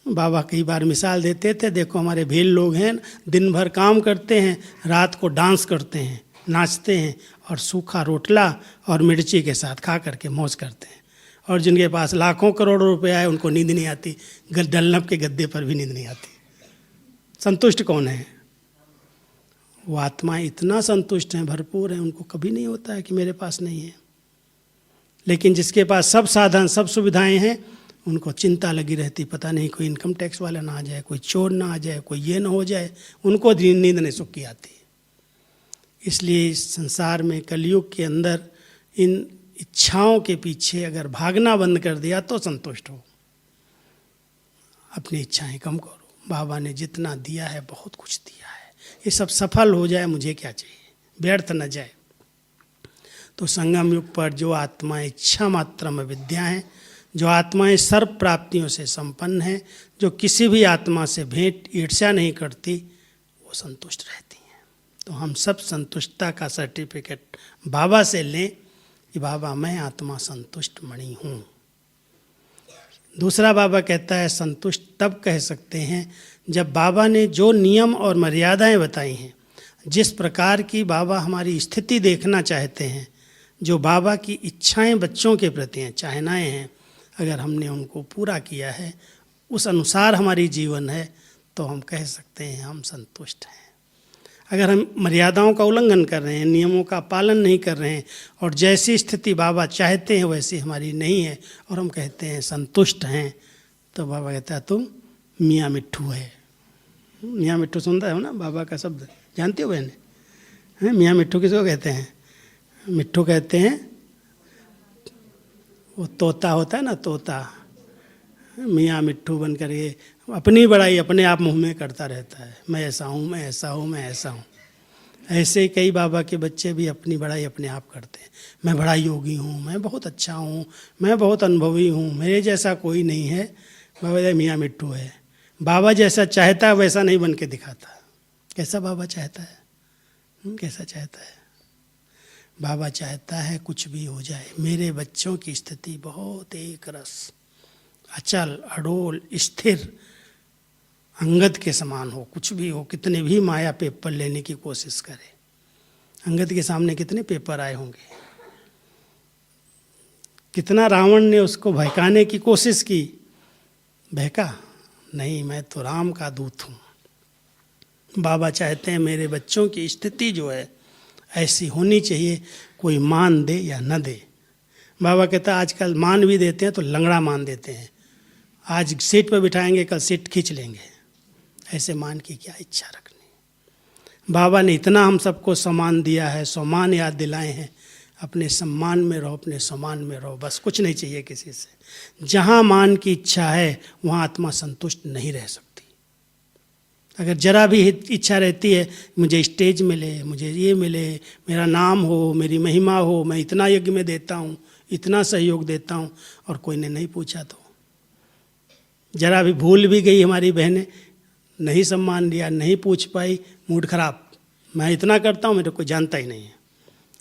बाबा कई बार मिसाल देते थे, देखो हमारे भील लोग हैं, दिन भर काम करते हैं, रात को डांस करते हैं, नाचते हैं, और सूखा रोटला और मिर्ची के साथ खा करके मौज करते हैं। और जिनके पास लाखों करोड़ों रुपया है उनको नींद नहीं आती, डल्लब के गद्दे पर भी नींद नहीं आती। संतुष्ट कौन है? वो आत्माएं इतना संतुष्ट हैं, भरपूर हैं, उनको कभी नहीं होता है कि मेरे पास नहीं है। लेकिन जिसके पास सब साधन, सब सुविधाएं हैं, उनको चिंता लगी रहती, पता नहीं कोई इनकम टैक्स वाला ना आ जाए, कोई चोर ना आ जाए, कोई ये ना हो जाए, उनको नींद नहीं सुख की आती। इसलिए इस संसार में, कलयुग के अंदर, इन इच्छाओं के पीछे अगर भागना बंद कर दिया तो संतुष्ट हो। अपनी इच्छाएं कम करो। बाबा ने जितना दिया है बहुत कुछ दिया है, ये सब सफल हो जाए, मुझे क्या चाहिए, व्यर्थ न जाए। तो संगम युग पर जो आत्माएं इच्छा मात्र में विद्या हैं, जो आत्माएं सर्व प्राप्तियों से संपन्न हैं, जो किसी भी आत्मा से भेंट ईर्ष्या नहीं करती, वो संतुष्ट रहती हैं। तो हम सब संतुष्टता का सर्टिफिकेट बाबा से लें कि बाबा मैं आत्मा संतुष्ट मणि हूँ। दूसरा बाबा कहता है संतुष्ट तब कह सकते हैं जब बाबा ने जो नियम और मर्यादाएं बताई हैं, जिस प्रकार की बाबा हमारी स्थिति देखना चाहते हैं, जो बाबा की इच्छाएं बच्चों के प्रति हैं, चाहनाएं हैं, अगर हमने उनको पूरा किया है, उस अनुसार हमारी जीवन है, तो हम कह सकते हैं हम संतुष्ट हैं। अगर हम मर्यादाओं का उल्लंघन कर रहे हैं, नियमों का पालन नहीं कर रहे हैं, और जैसी स्थिति बाबा चाहते हैं वैसी हमारी नहीं है, और हम कहते हैं संतुष्ट हैं, तो बाबा कहता है तुम मियाँ मिट्ठू है। मियाँ मिट्ठू सुनता है ना बाबा का शब्द, जानते हो बहने? मियाँ मिट्ठू किसको कहते हैं? मिट्ठू कहते हैं वो तोता होता है ना, तोता। मियाँ मिट्ठू बन कर ये अपनी बड़ाई अपने आप मुंह में करता रहता है, मैं ऐसा हूँ, मैं ऐसा हूँ, मैं ऐसा हूँ। ऐसे ही कई बाबा के बच्चे भी अपनी बड़ाई अपने आप करते हैं, मैं बड़ा योगी हूँ, मैं बहुत अच्छा हूँ, मैं बहुत अनुभवी हूँ, मेरे जैसा कोई नहीं है। बाबा मियाँ मिट्ठू है। बाबा जैसा चाहता है वैसा नहीं बन के दिखाता। कैसा बाबा चाहता है? कैसा चाहता है? बाबा चाहता है कुछ भी हो जाए, मेरे बच्चों की स्थिति बहुत एक रस, अचल, अडोल, स्थिर, अंगद के समान हो। कुछ भी हो, कितने भी माया पेपर लेने की कोशिश करे। अंगद के सामने कितने पेपर आए होंगे, कितना रावण ने उसको बहकाने की कोशिश की, बहका नहीं, मैं तो राम का दूत हूँ। बाबा चाहते हैं मेरे बच्चों की स्थिति जो है ऐसी होनी चाहिए, कोई मान दे या न दे। बाबा कहता है आजकल मान भी देते हैं तो लंगड़ा मान देते हैं, आज सीट पर बिठाएंगे कल सीट खींच लेंगे। ऐसे मान की क्या इच्छा रखनी। बाबा ने इतना हम सबको सम्मान दिया है, सम्मान याद दिलाए हैं, अपने सम्मान में रहो, अपने सम्मान में रहो, बस कुछ नहीं चाहिए किसी से। जहाँ मान की इच्छा है वहाँ आत्मा संतुष्ट नहीं रह सकती। अगर जरा भी इच्छा रहती है मुझे स्टेज मिले, मुझे ये मिले, मेरा नाम हो, मेरी महिमा हो, मैं इतना यज्ञ में देता हूँ, इतना सहयोग देता हूँ, और कोई ने नहीं पूछा, तो जरा भी भूल भी गई हमारी बहनें, नहीं सम्मान दिया, नहीं पूछ पाई, मूड खराब, मैं इतना करता हूँ, मेरे को जानता ही नहीं है,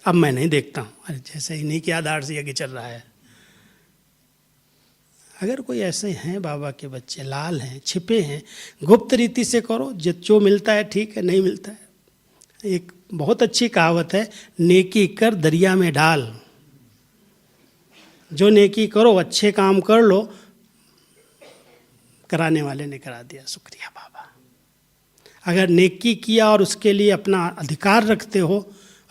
अब मैं नहीं देखता हूँ। अरे जैसे इन्हीं के आधार से यज्ञ चल रहा है। अगर कोई ऐसे हैं बाबा के बच्चे, लाल हैं, छिपे हैं, गुप्त रीति से करो, जो मिलता है ठीक है, नहीं मिलता है। एक बहुत अच्छी कहावत है, नेकी कर दरिया में डाल। जो नेकी करो, अच्छे काम कर लो, कराने वाले ने करा दिया, शुक्रिया बाबा। अगर नेकी किया और उसके लिए अपना अधिकार रखते हो,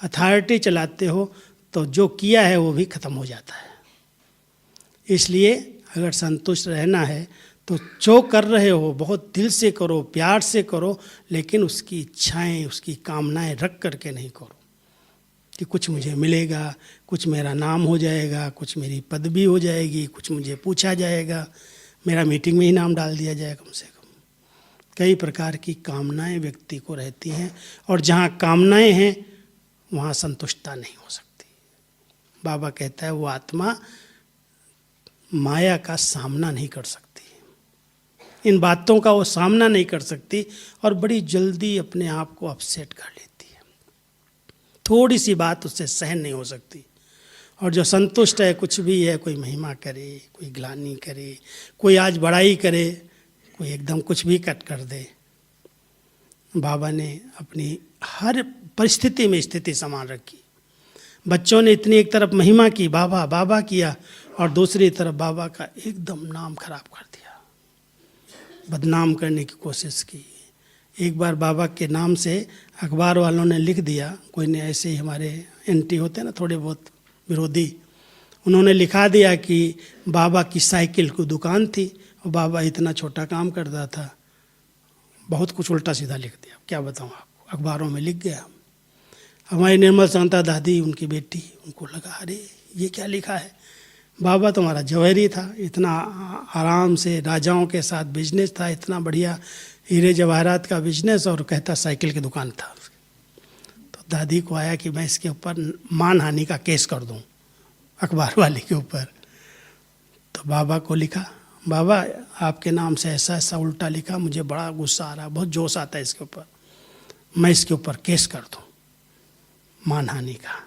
अथॉरिटी चलाते हो, तो जो किया है वो भी खत्म हो जाता है। इसलिए अगर संतुष्ट रहना है तो जो कर रहे हो बहुत दिल से करो, प्यार से करो, लेकिन उसकी इच्छाएं, उसकी कामनाएं रख करके नहीं करो कि कुछ मुझे मिलेगा, कुछ मेरा नाम हो जाएगा, कुछ मेरी पदवी हो जाएगी, कुछ मुझे पूछा जाएगा, मेरा मीटिंग में ही नाम डाल दिया जाए। कम से कम कई प्रकार की कामनाएं व्यक्ति को रहती हैं, और जहाँ कामनाएं हैं वहाँ संतुष्टता नहीं हो सकती। बाबा कहता है वो आत्मा माया का सामना नहीं कर सकती, इन बातों का वो सामना नहीं कर सकती, और बड़ी जल्दी अपने आप को अपसेट कर लेती है। थोड़ी सी बात उससे सहन नहीं हो सकती। और जो संतुष्ट है, कुछ भी है, कोई महिमा करे, कोई ग्लानि करे, कोई आज बड़ाई करे, कोई एकदम कुछ भी कट कर दे। बाबा ने अपनी हर परिस्थिति में स्थिति समान रखी। बच्चों ने इतनी एक तरफ महिमा की, बाबा बाबा किया, और दूसरी तरफ बाबा का एकदम नाम खराब कर दिया, बदनाम करने की कोशिश की, एक बार बाबा के नाम से अखबार वालों ने लिख दिया, कोई ने ऐसे ही हमारे एंटी होते हैं ना थोड़े बहुत विरोधी, उन्होंने लिखा दिया कि बाबा की साइकिल की दुकान थी और बाबा इतना छोटा काम करता था। बहुत कुछ उल्टा सीधा लिख दिया, क्या बताऊँ आपको, अखबारों में लिख गया। हमारी निर्मल शांता दादी, उनकी बेटी, उनको लगा अरे ये क्या लिखा है, बाबा तुम्हारा जौहरी था, इतना आराम से राजाओं के साथ बिजनेस था, इतना बढ़िया हीरे जवाहरात का बिजनेस, और कहता साइकिल की दुकान था। तो दादी को आया कि मैं इसके ऊपर मानहानि का केस कर दूं अखबार वाले के ऊपर। तो बाबा को लिखा, बाबा आपके नाम से ऐसा ऐसा उल्टा लिखा, मुझे बड़ा गुस्सा आ रहा है, बहुत जोश आता है इसके ऊपर, मैं इसके ऊपर केस कर दूं मानहानि का।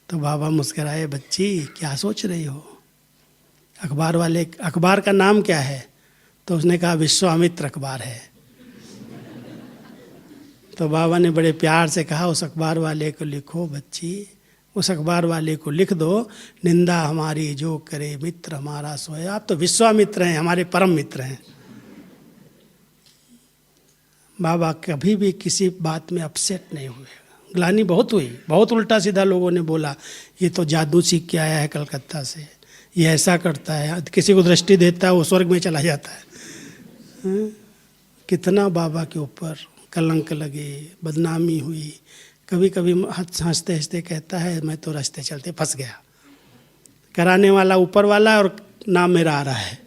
तो बाबा मुस्कराए, बच्ची क्या सोच रही हो, अखबार का नाम क्या है? तो उसने कहा विश्वामित्र अखबार है। तो बाबा ने बड़े प्यार से कहा उस अखबार वाले को लिखो बच्ची, उस अखबार वाले को लिख दो, निंदा हमारी जो करे मित्र हमारा सोए। आप तो विश्वामित्र हैं, हमारे परम मित्र हैं। बाबा कभी भी किसी बात में अपसेट नहीं हुए। ग्लानि बहुत हुई, बहुत उल्टा सीधा लोगों ने बोला, ये तो जादू सीख के आया है कलकत्ता से, ये ऐसा करता है, किसी को दृष्टि देता है वो स्वर्ग में चला जाता है। कितना बाबा के ऊपर कलंक लगे, बदनामी हुई। कभी कभी हंसते हंसते कहता है मैं तो रास्ते चलते फंस गया, कराने वाला ऊपर वाला और नाम मेरा आ रहा है,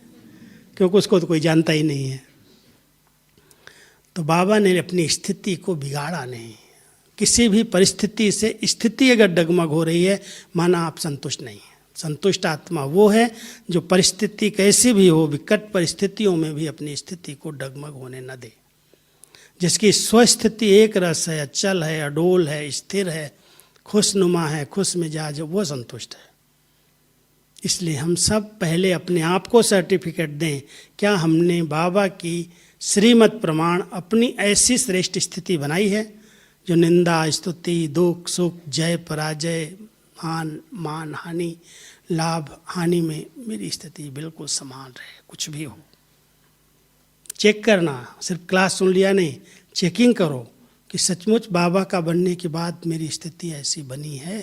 क्योंकि उसको तो कोई जानता ही नहीं है। तो बाबा ने अपनी स्थिति को बिगाड़ा नहीं। किसी भी परिस्थिति से स्थिति अगर डगमग हो रही है, माना आप संतुष्ट नहीं है। संतुष्ट आत्मा वो है जो परिस्थिति कैसी भी हो, विकट परिस्थितियों में भी अपनी स्थिति को डगमग होने न दे, जिसकी स्वस्थिति एक रस है, अचल है, अडोल है, स्थिर है, खुशनुमा है, खुश मिजाज, वो संतुष्ट है। इसलिए हम सब पहले अपने आप को सर्टिफिकेट दें, क्या हमने बाबा की श्रीमत प्रमाण अपनी ऐसी श्रेष्ठ स्थिति बनाई है जो निंदा, स्तुति, दुख, सुख, जय, पराजय, मान हानि, लाभ हानि में मेरी स्थिति बिल्कुल समान रहे, कुछ भी हो। चेक करना, सिर्फ क्लास सुन लिया नहीं, चेकिंग करो कि सचमुच बाबा का बनने के बाद मेरी स्थिति ऐसी बनी है,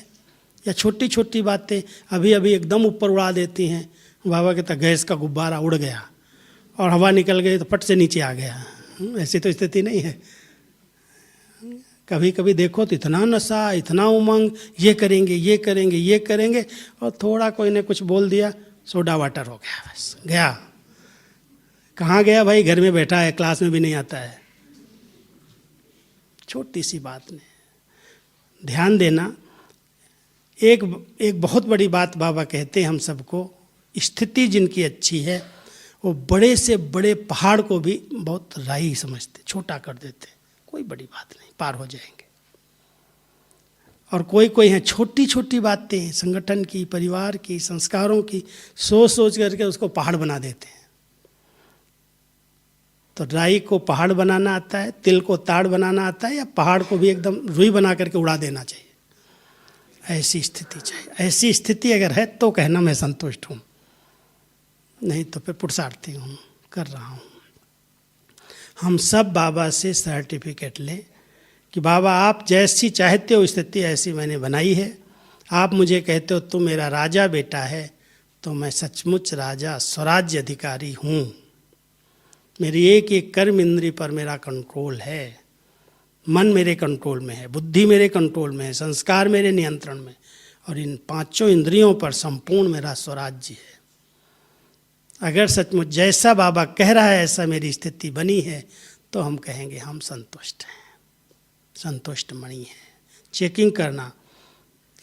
या छोटी छोटी बातें अभी अभी एकदम ऊपर उड़ा देती हैं। बाबा कहता गैस का गुब्बारा उड़ गया और हवा निकल गई तो फट से नीचे आ गया, ऐसी तो स्थिति नहीं है। कभी कभी देखो तो इतना नशा, इतना उमंग, ये करेंगे ये करेंगे ये करेंगे, और थोड़ा कोई ने कुछ बोल दिया, सोडा वाटर हो गया, बस गया। कहाँ गया भाई, घर में बैठा है, क्लास में भी नहीं आता है। छोटी सी बात में ध्यान देना। एक बहुत बड़ी बात बाबा कहते हैं हम सबको, स्थिति जिनकी अच्छी है वो बड़े से बड़े पहाड़ को भी बहुत राई समझते, छोटा कर देते, कोई बड़ी बात नहीं, पार हो जाएंगे। और कोई है छोटी छोटी बातें, संगठन की, परिवार की, संस्कारों की, सोच करके उसको पहाड़ बना देते हैं। तो राई को पहाड़ बनाना आता है, तिल को ताड़ बनाना आता है, या पहाड़ को भी एकदम रुई बना करके उड़ा देना चाहिए? ऐसी स्थिति चाहिए। ऐसी स्थिति अगर है तो कहना मैं संतुष्ट हूँ, नहीं तो फिर पुरुषार्थी हूँ, कर रहा हूँ। हम सब बाबा से सर्टिफिकेट लें कि बाबा आप जैसी चाहते हो स्थिति ऐसी मैंने बनाई है। आप मुझे कहते हो तू मेरा राजा बेटा है, तो मैं सचमुच राजा स्वराज्य अधिकारी हूँ। मेरी एक एक कर्म इंद्री पर मेरा कंट्रोल है, मन मेरे कंट्रोल में है, बुद्धि मेरे कंट्रोल में है, संस्कार मेरे नियंत्रण में, और इन पांचों इंद्रियों पर संपूर्ण मेरा स्वराज्य है। अगर सचमुच जैसा बाबा कह रहा है ऐसा मेरी स्थिति बनी है, तो हम कहेंगे हम संतुष्ट हैं, संतुष्ट मणि हैं। चेकिंग करना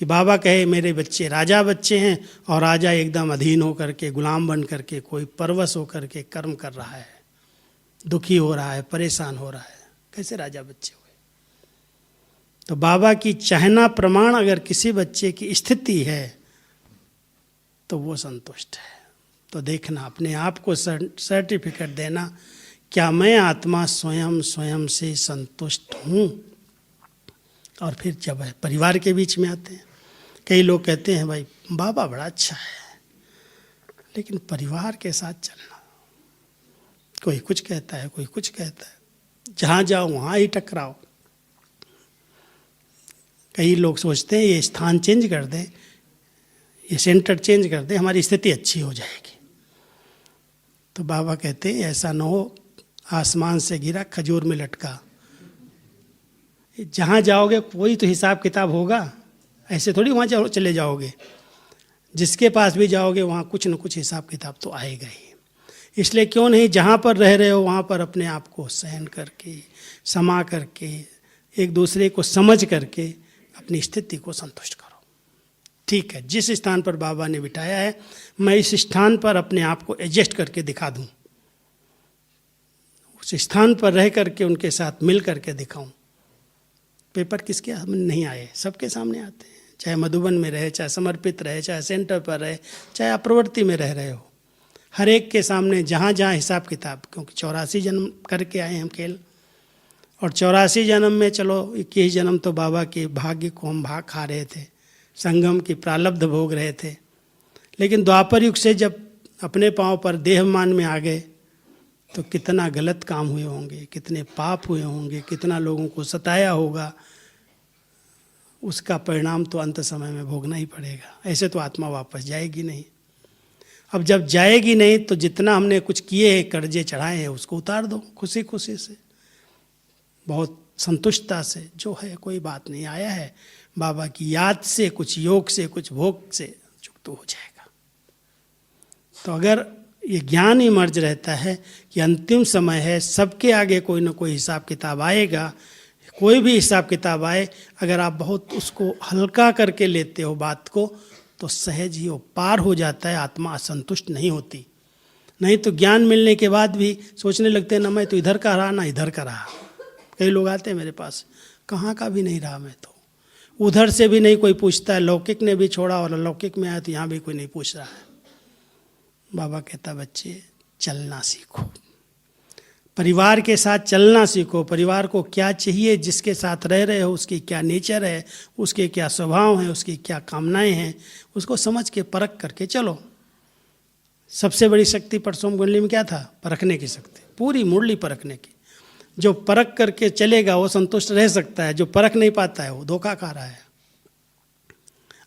कि बाबा कहे मेरे बच्चे राजा बच्चे हैं, और राजा एकदम अधीन होकर के, गुलाम बन करके, कोई परवश होकर के कर्म कर रहा है, दुखी हो रहा है, परेशान हो रहा है, कैसे राजा बच्चे हुए? तो बाबा की चाहना प्रमाण अगर किसी बच्चे की स्थिति है तो वो संतुष्ट है। तो देखना, अपने आप को सर्टिफिकेट देना, क्या मैं आत्मा स्वयं से संतुष्ट हूँ? और फिर जब परिवार के बीच में आते हैं, कई लोग कहते हैं भाई बाबा बड़ा अच्छा है, लेकिन परिवार के साथ चलना, कोई कुछ कहता है, कोई कुछ कहता है, जहाँ जाओ वहाँ ही टकराओ। कई लोग सोचते हैं ये स्थान चेंज कर दें, ये सेंटर चेंज कर दें, हमारी स्थिति अच्छी हो जाएगी। तो बाबा कहते हैं ऐसा न हो, आसमान से गिरा खजूर में लटका। जहाँ जाओगे कोई तो हिसाब किताब होगा, ऐसे थोड़ी वहाँ चले जाओगे। जिसके पास भी जाओगे वहाँ कुछ न कुछ हिसाब किताब तो आएगा ही। इसलिए क्यों नहीं जहाँ पर रह रहे हो वहाँ पर अपने आप को सहन करके, समा करके, एक दूसरे को समझ करके अपनी स्थिति को संतुष्ट करो। ठीक है, जिस स्थान पर बाबा ने बिठाया है मैं इस स्थान पर अपने आप को एडजस्ट करके दिखा दूँ, उस स्थान पर रह करके उनके साथ मिल करके दिखाऊं। पेपर किसके सामने नहीं आए, सबके सामने आते हैं। चाहे मधुबन में रहे, चाहे समर्पित रहे, चाहे सेंटर पर रहे, चाहे आप प्रवृत्ति में रह रहे हो, हर एक के सामने जहाँ जहाँ हिसाब किताब, क्योंकि 84 जन्म करके आए हम खेल, और 84 जन्म में चलो 21 जन्म तो बाबा के भाग्य को हम भाग खा रहे थे, संगम की प्रारब्ध भोग रहे थे। लेकिन द्वापर युग से जब अपने पाँव पर देहमान में आ गए तो कितना गलत काम हुए होंगे, कितने पाप हुए होंगे, कितना लोगों को सताया होगा, उसका परिणाम तो अंत समय में भोगना ही पड़ेगा। ऐसे तो आत्मा वापस जाएगी नहीं। अब जब जाएगी नहीं तो जितना हमने कुछ किए हैं, कर्जे चढ़ाए हैं, उसको उतार दो खुशी खुशी से, बहुत संतुष्टता से। जो है कोई बात नहीं, आया है बाबा की याद से, कुछ योग से, कुछ भोग से चुक तो हो जाएगा। तो अगर ये ज्ञान इमर्ज रहता है कि अंतिम समय है, सबके आगे कोई ना कोई हिसाब किताब आएगा, कोई भी हिसाब किताब आए, अगर आप बहुत उसको हल्का करके लेते हो बात को, तो सहज ही वो पार हो जाता है, आत्मा असंतुष्ट नहीं होती। नहीं तो ज्ञान मिलने के बाद भी सोचने लगते हैं ना मैं तो इधर का रहा ना इधर का रहा। कई लोग आते हैं मेरे पास, कहाँ का भी नहीं रहा मैं तो, उधर से भी नहीं कोई पूछता है, लौकिक ने भी छोड़ा और अलौकिक में आया तो यहाँ भी कोई नहीं पूछ रहा है। बाबा कहता बच्चे चलना सीखो, परिवार के साथ चलना सीखो। परिवार को क्या चाहिए, जिसके साथ रह रहे हो उसकी क्या नेचर है, उसके क्या स्वभाव हैं, उसकी क्या कामनाएं हैं, उसको समझ के परख करके चलो। सबसे बड़ी शक्ति परसों कुंडली में क्या था? परखने की शक्ति, पूरी मुरली परखने की। जो परख करके चलेगा वो संतुष्ट रह सकता है, जो परख नहीं पाता है वो धोखा खा रहा है।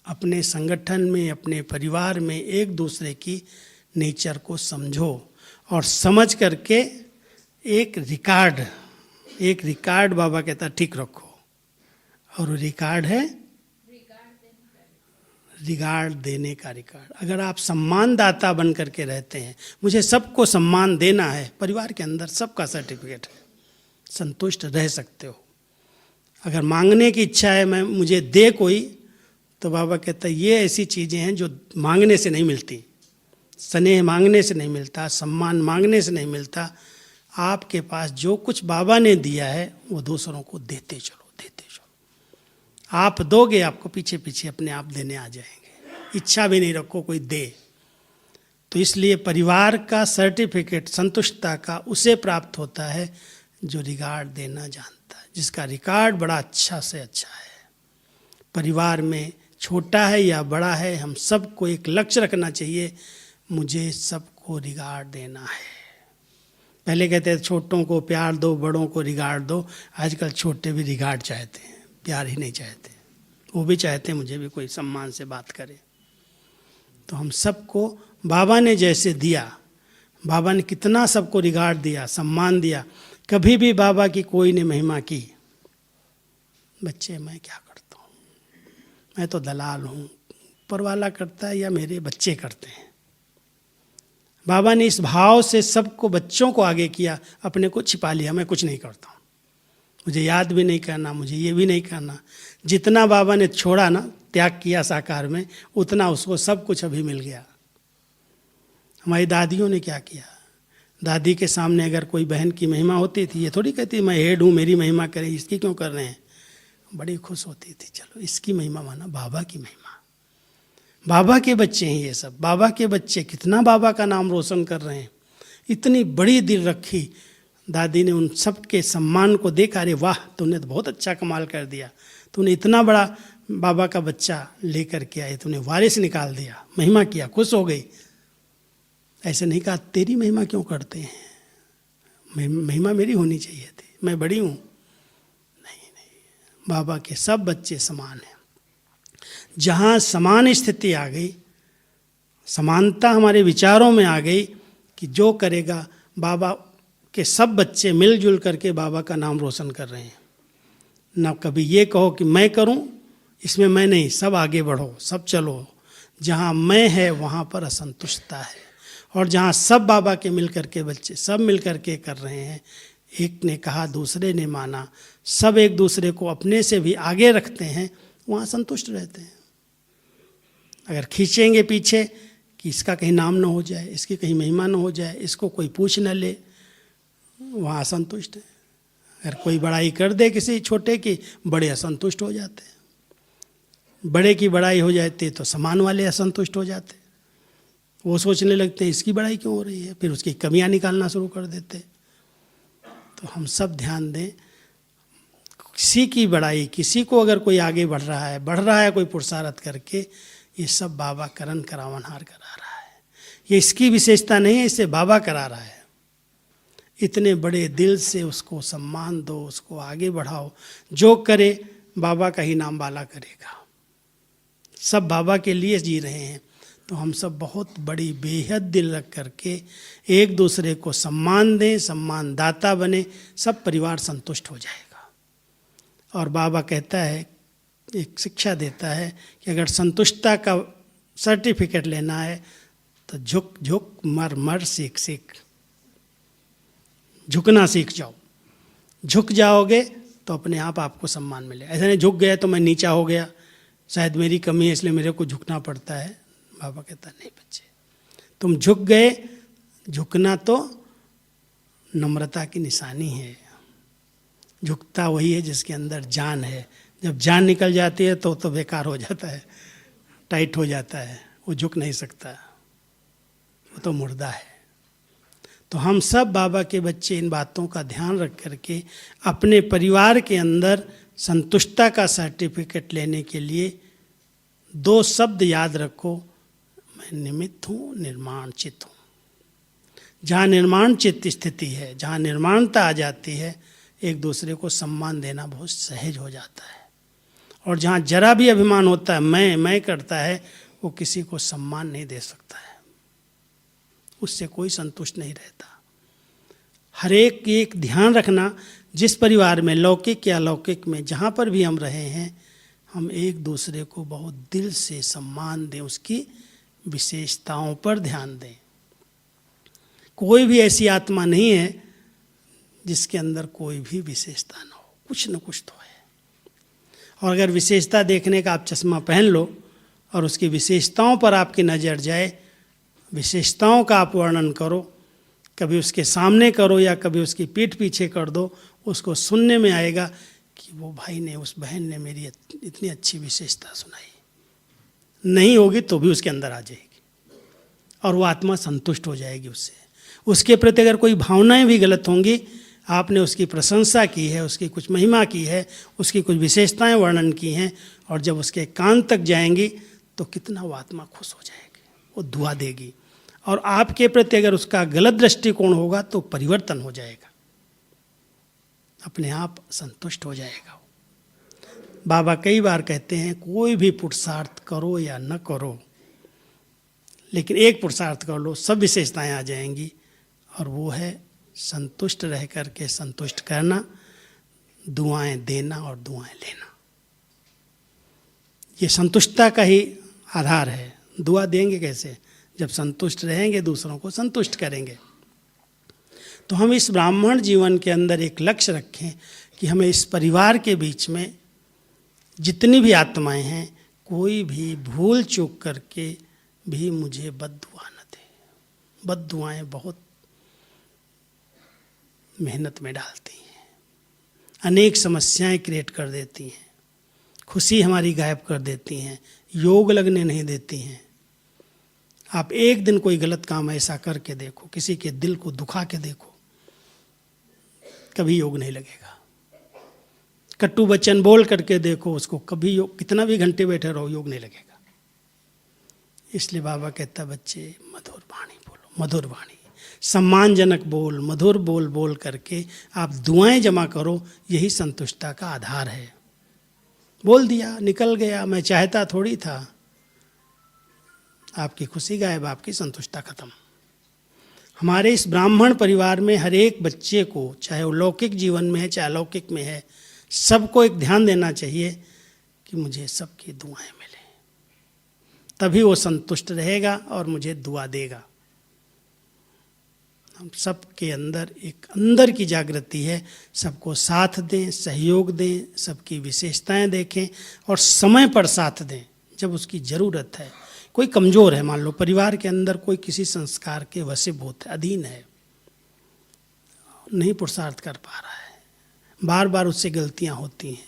अपने संगठन में, अपने परिवार में एक दूसरे की नेचर को समझो और समझ करके एक रिकॉर्ड बाबा कहता ठीक रखो। और वो रिकॉर्ड है रिगार्ड देने का रिकॉर्ड। अगर आप सम्मानदाता बन करके रहते हैं, मुझे सबको सम्मान देना है, परिवार के अंदर सबका सर्टिफिकेट है, संतुष्ट रह सकते हो। अगर मांगने की इच्छा है मैं मुझे दे कोई, तो बाबा कहता है ये ऐसी चीज़ें हैं जो मांगने से नहीं मिलती। स्नेह मांगने से नहीं मिलता, सम्मान मांगने से नहीं मिलता। आपके पास जो कुछ बाबा ने दिया है वो दूसरों को देते चलो, देते चलो। आप दोगे, आपको पीछे पीछे अपने आप देने आ जाएंगे। इच्छा भी नहीं रखो कोई दे। तो इसलिए परिवार का सर्टिफिकेट संतुष्टता का उसे प्राप्त होता है जो रिगार्ड देना जानता है, जिसका रिकॉर्ड बड़ा अच्छा से अच्छा है। परिवार में छोटा है या बड़ा है, हम सबको एक लक्ष्य रखना चाहिए, मुझे सबको रिगार्ड देना है। पहले कहते थे छोटों को प्यार दो, बड़ों को रिगार्ड दो। आजकल छोटे भी रिगार्ड चाहते हैं, प्यार ही नहीं चाहते। वो भी चाहते हैं मुझे भी कोई सम्मान से बात करे। तो हम सबको बाबा ने जैसे दिया, बाबा ने कितना सबको रिगार्ड दिया, सम्मान दिया। कभी भी बाबा की कोई ने महिमा की, बच्चे मैं क्या करता हूँ, मैं तो दलाल हूँ, ऊपर वाला करता है या मेरे बच्चे करते हैं। बाबा ने इस भाव से सबको, बच्चों को आगे किया, अपने को छिपा लिया, मैं कुछ नहीं करता हूँ, मुझे याद भी नहीं करना, मुझे ये भी नहीं करना। जितना बाबा ने छोड़ा ना, त्याग किया साकार में, उतना उसको सब कुछ अभी मिल गया। हमारी दादियों ने क्या किया, दादी के सामने अगर कोई बहन की महिमा होती थी, ये थोड़ी कहती मैं हेड हूँ मेरी महिमा करें, इसकी क्यों कर रहे हैं, बड़ी खुश होती थी, चलो इसकी महिमा माना, बाबा की महिमा। बाबा के बच्चे हैं ये सब, बाबा के बच्चे कितना बाबा का नाम रोशन कर रहे हैं। इतनी बड़ी दिल रखी दादी ने, उन सब के सम्मान को देखा, अरे वाह तूने तो बहुत अच्छा कमाल कर दिया, तूने इतना बड़ा बाबा का बच्चा लेकर के आए, तूने वारिस निकाल दिया, महिमा किया, खुश हो गई। ऐसे नहीं कहा तेरी महिमा क्यों करते हैं, महिमा मेरी होनी चाहिए थी, मैं बड़ी हूँ। नहीं, बाबा के सब बच्चे समान हैं। जहाँ समान स्थिति आ गई, समानता हमारे विचारों में आ गई कि जो करेगा, बाबा के सब बच्चे मिलजुल करके बाबा का नाम रोशन कर रहे हैं। ना कभी ये कहो कि मैं करूं, इसमें मैं नहीं, सब आगे बढ़ो, सब चलो। जहाँ मैं है वहाँ पर असंतुष्टता है, और जहाँ सब बाबा के मिल करके बच्चे सब मिल करके कर रहे हैं, एक ने कहा दूसरे ने माना, सब एक दूसरे को अपने से भी आगे रखते हैं, वहाँ संतुष्ट रहते हैं। अगर खींचेंगे पीछे कि इसका कहीं नाम न हो जाए, इसकी कहीं महिमा न हो जाए, इसको कोई पूछ न ले, वहाँ असंतुष्ट है। अगर कोई बड़ाई कर दे किसी छोटे की, बड़े असंतुष्ट हो जाते हैं। बड़े की बड़ाई हो जाती तो समान वाले असंतुष्ट हो जाते, वो सोचने लगते हैं इसकी बड़ाई क्यों हो रही है, फिर उसकी कमियां निकालना शुरू कर देते। तो हम सब ध्यान दें, किसी की बड़ाई, किसी को अगर कोई आगे बढ़ रहा है कोई पुरुषार्थ करके, ये सब बाबा करन करावनहार करा रहा है। ये इसकी विशेषता नहीं है, इससे बाबा करा रहा है। इतने बड़े दिल से उसको सम्मान दो, उसको आगे बढ़ाओ। जो करे बाबा का ही नाम वाला करेगा। सब बाबा के लिए जी रहे हैं, तो हम सब बहुत बड़ी बेहद दिल रख करके एक दूसरे को सम्मान दें, सम्मान दाता बने, सब परिवार संतुष्ट हो जाएगा। और बाबा कहता है, एक शिक्षा देता है कि अगर संतुष्टता का सर्टिफिकेट लेना है तो झुक झुक मर मर सीख सीख, झुकना सीख जाओ। झुक जाओगे तो अपने आप आपको सम्मान मिलेगा। ऐसा नहीं झुक गया तो मैं नीचा हो गया, शायद मेरी कमी है इसलिए मेरे को झुकना पड़ता है। बाबा कहता नहीं बच्चे, तुम झुक गए, झुकना तो नम्रता की निशानी है। झुकता वही है जिसके अंदर जान है। जब जान निकल जाती है तो बेकार हो जाता है, टाइट हो जाता है, वो झुक नहीं सकता, वो तो मुर्दा है। तो हम सब बाबा के बच्चे इन बातों का ध्यान रख करके अपने परिवार के अंदर संतुष्टता का सर्टिफिकेट लेने के लिए 2 शब्द याद रखो, मैं निमित्त हूँ, निर्माण चित्त हूँ। जहाँ निर्माण चित्त स्थिति है, जहाँ निर्माणता आ जाती है, एक दूसरे को सम्मान देना बहुत सहज हो जाता है। और जहाँ जरा भी अभिमान होता है, मैं करता है, वो किसी को सम्मान नहीं दे सकता है, उससे कोई संतुष्ट नहीं रहता। हर एक ध्यान रखना, जिस परिवार में लौकिक या अलौकिक में जहाँ पर भी हम रहे हैं, हम एक दूसरे को बहुत दिल से सम्मान दें, उसकी विशेषताओं पर ध्यान दें। कोई भी ऐसी आत्मा नहीं है जिसके अंदर कोई भी विशेषता ना हो, कुछ न कुछ तो है। और अगर विशेषता देखने का आप चश्मा पहन लो और उसकी विशेषताओं पर आपकी नज़र जाए, विशेषताओं का आप वर्णन करो, कभी उसके सामने करो या कभी उसकी पीठ पीछे कर दो, उसको सुनने में आएगा कि वो भाई ने, उस बहन ने मेरी इतनी अच्छी विशेषता सुनाई। नहीं होगी तो भी उसके अंदर आ जाएगी और वो आत्मा संतुष्ट हो जाएगी उससे। उसके प्रति अगर कोई भावनाएं भी गलत होंगी, आपने उसकी प्रशंसा की है, उसकी कुछ महिमा की है, उसकी कुछ विशेषताएं वर्णन की हैं, और जब उसके कान तक जाएंगी तो कितना वो आत्मा खुश हो जाएगी, वो दुआ देगी। और आपके प्रति अगर उसका गलत दृष्टिकोण होगा तो परिवर्तन हो जाएगा, अपने आप संतुष्ट हो जाएगा। बाबा कई बार कहते हैं, कोई भी पुरुषार्थ करो या न करो, लेकिन एक पुरुषार्थ कर लो, सब विशेषताएं आ जाएंगी, और वो है संतुष्ट रह करके संतुष्ट करना, दुआएं देना और दुआएं लेना। ये संतुष्टता का ही आधार है। दुआ देंगे कैसे? जब संतुष्ट रहेंगे, दूसरों को संतुष्ट करेंगे। तो हम इस ब्राह्मण जीवन के अंदर एक लक्ष्य रखें कि हमें इस परिवार के बीच में जितनी भी आत्माएं हैं, कोई भी भूल चूक करके भी मुझे बद्दुआ न दे। बद्दुआएं बहुत मेहनत में डालती हैं, अनेक समस्याएं क्रिएट कर देती हैं, खुशी हमारी गायब कर देती हैं, योग लगने नहीं देती हैं। आप एक दिन कोई गलत काम ऐसा करके देखो, किसी के दिल को दुखा के देखो, कभी योग नहीं लगेगा। कटु वचन बोल करके देखो उसको, कभी योग, कितना भी घंटे बैठे रहो, योग नहीं लगेगा। इसलिए बाबा कहता, बच्चे मधुर वाणी बोलो, मधुर वाणी, सम्मानजनक बोल, मधुर बोल बोल करके आप दुआएं जमा करो, यही संतुष्टता का आधार है। बोल दिया, निकल गया, मैं चाहता थोड़ी था, आपकी खुशी गायब, आपकी संतुष्टता खत्म। हमारे इस ब्राह्मण परिवार में हर एक बच्चे को, चाहे वो लौकिक जीवन में है चाहे अलौकिक में है, सबको एक ध्यान देना चाहिए कि मुझे सबकी दुआएं मिले, तभी वो संतुष्ट रहेगा और मुझे दुआ देगा। हम सबके अंदर एक अंदर की जागृति है, सबको साथ दें, सहयोग दें, सबकी विशेषताएं देखें और समय पर साथ दें जब उसकी ज़रूरत है। कोई कमज़ोर है, मान लो परिवार के अंदर कोई किसी संस्कार के वशीभूत है, अधीन है, नहीं पुरुषार्थ कर पा रहा है, बार बार उससे गलतियां होती हैं,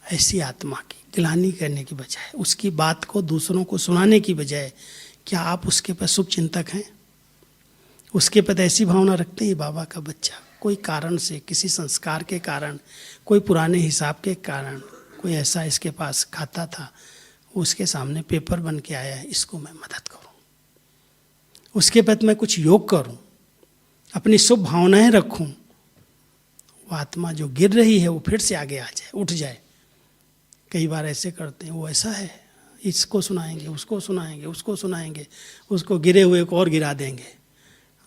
ऐसी आत्मा की गिलानी करने की बजाय, उसकी बात को दूसरों को सुनाने की बजाय, क्या आप उसके पर शुभ चिंतक हैं? उसके प्रति ऐसी भावना रखते हैं, बाबा का बच्चा कोई कारण से, किसी संस्कार के कारण, कोई पुराने हिसाब के कारण, कोई ऐसा इसके पास खाता था, उसके सामने पेपर बन के आया है, इसको मैं मदद करूं, उसके प्रति मैं कुछ योग करूं, अपनी शुभ भावनाएं रखूं, वो आत्मा जो गिर रही है वो फिर से आगे आ जाए, उठ जाए। कई बार ऐसे करते हैं, वो ऐसा है, इसको सुनाएंगे, उसको सुनाएंगे, उसको सुनाएंगे, उसको गिरे हुए को और गिरा देंगे।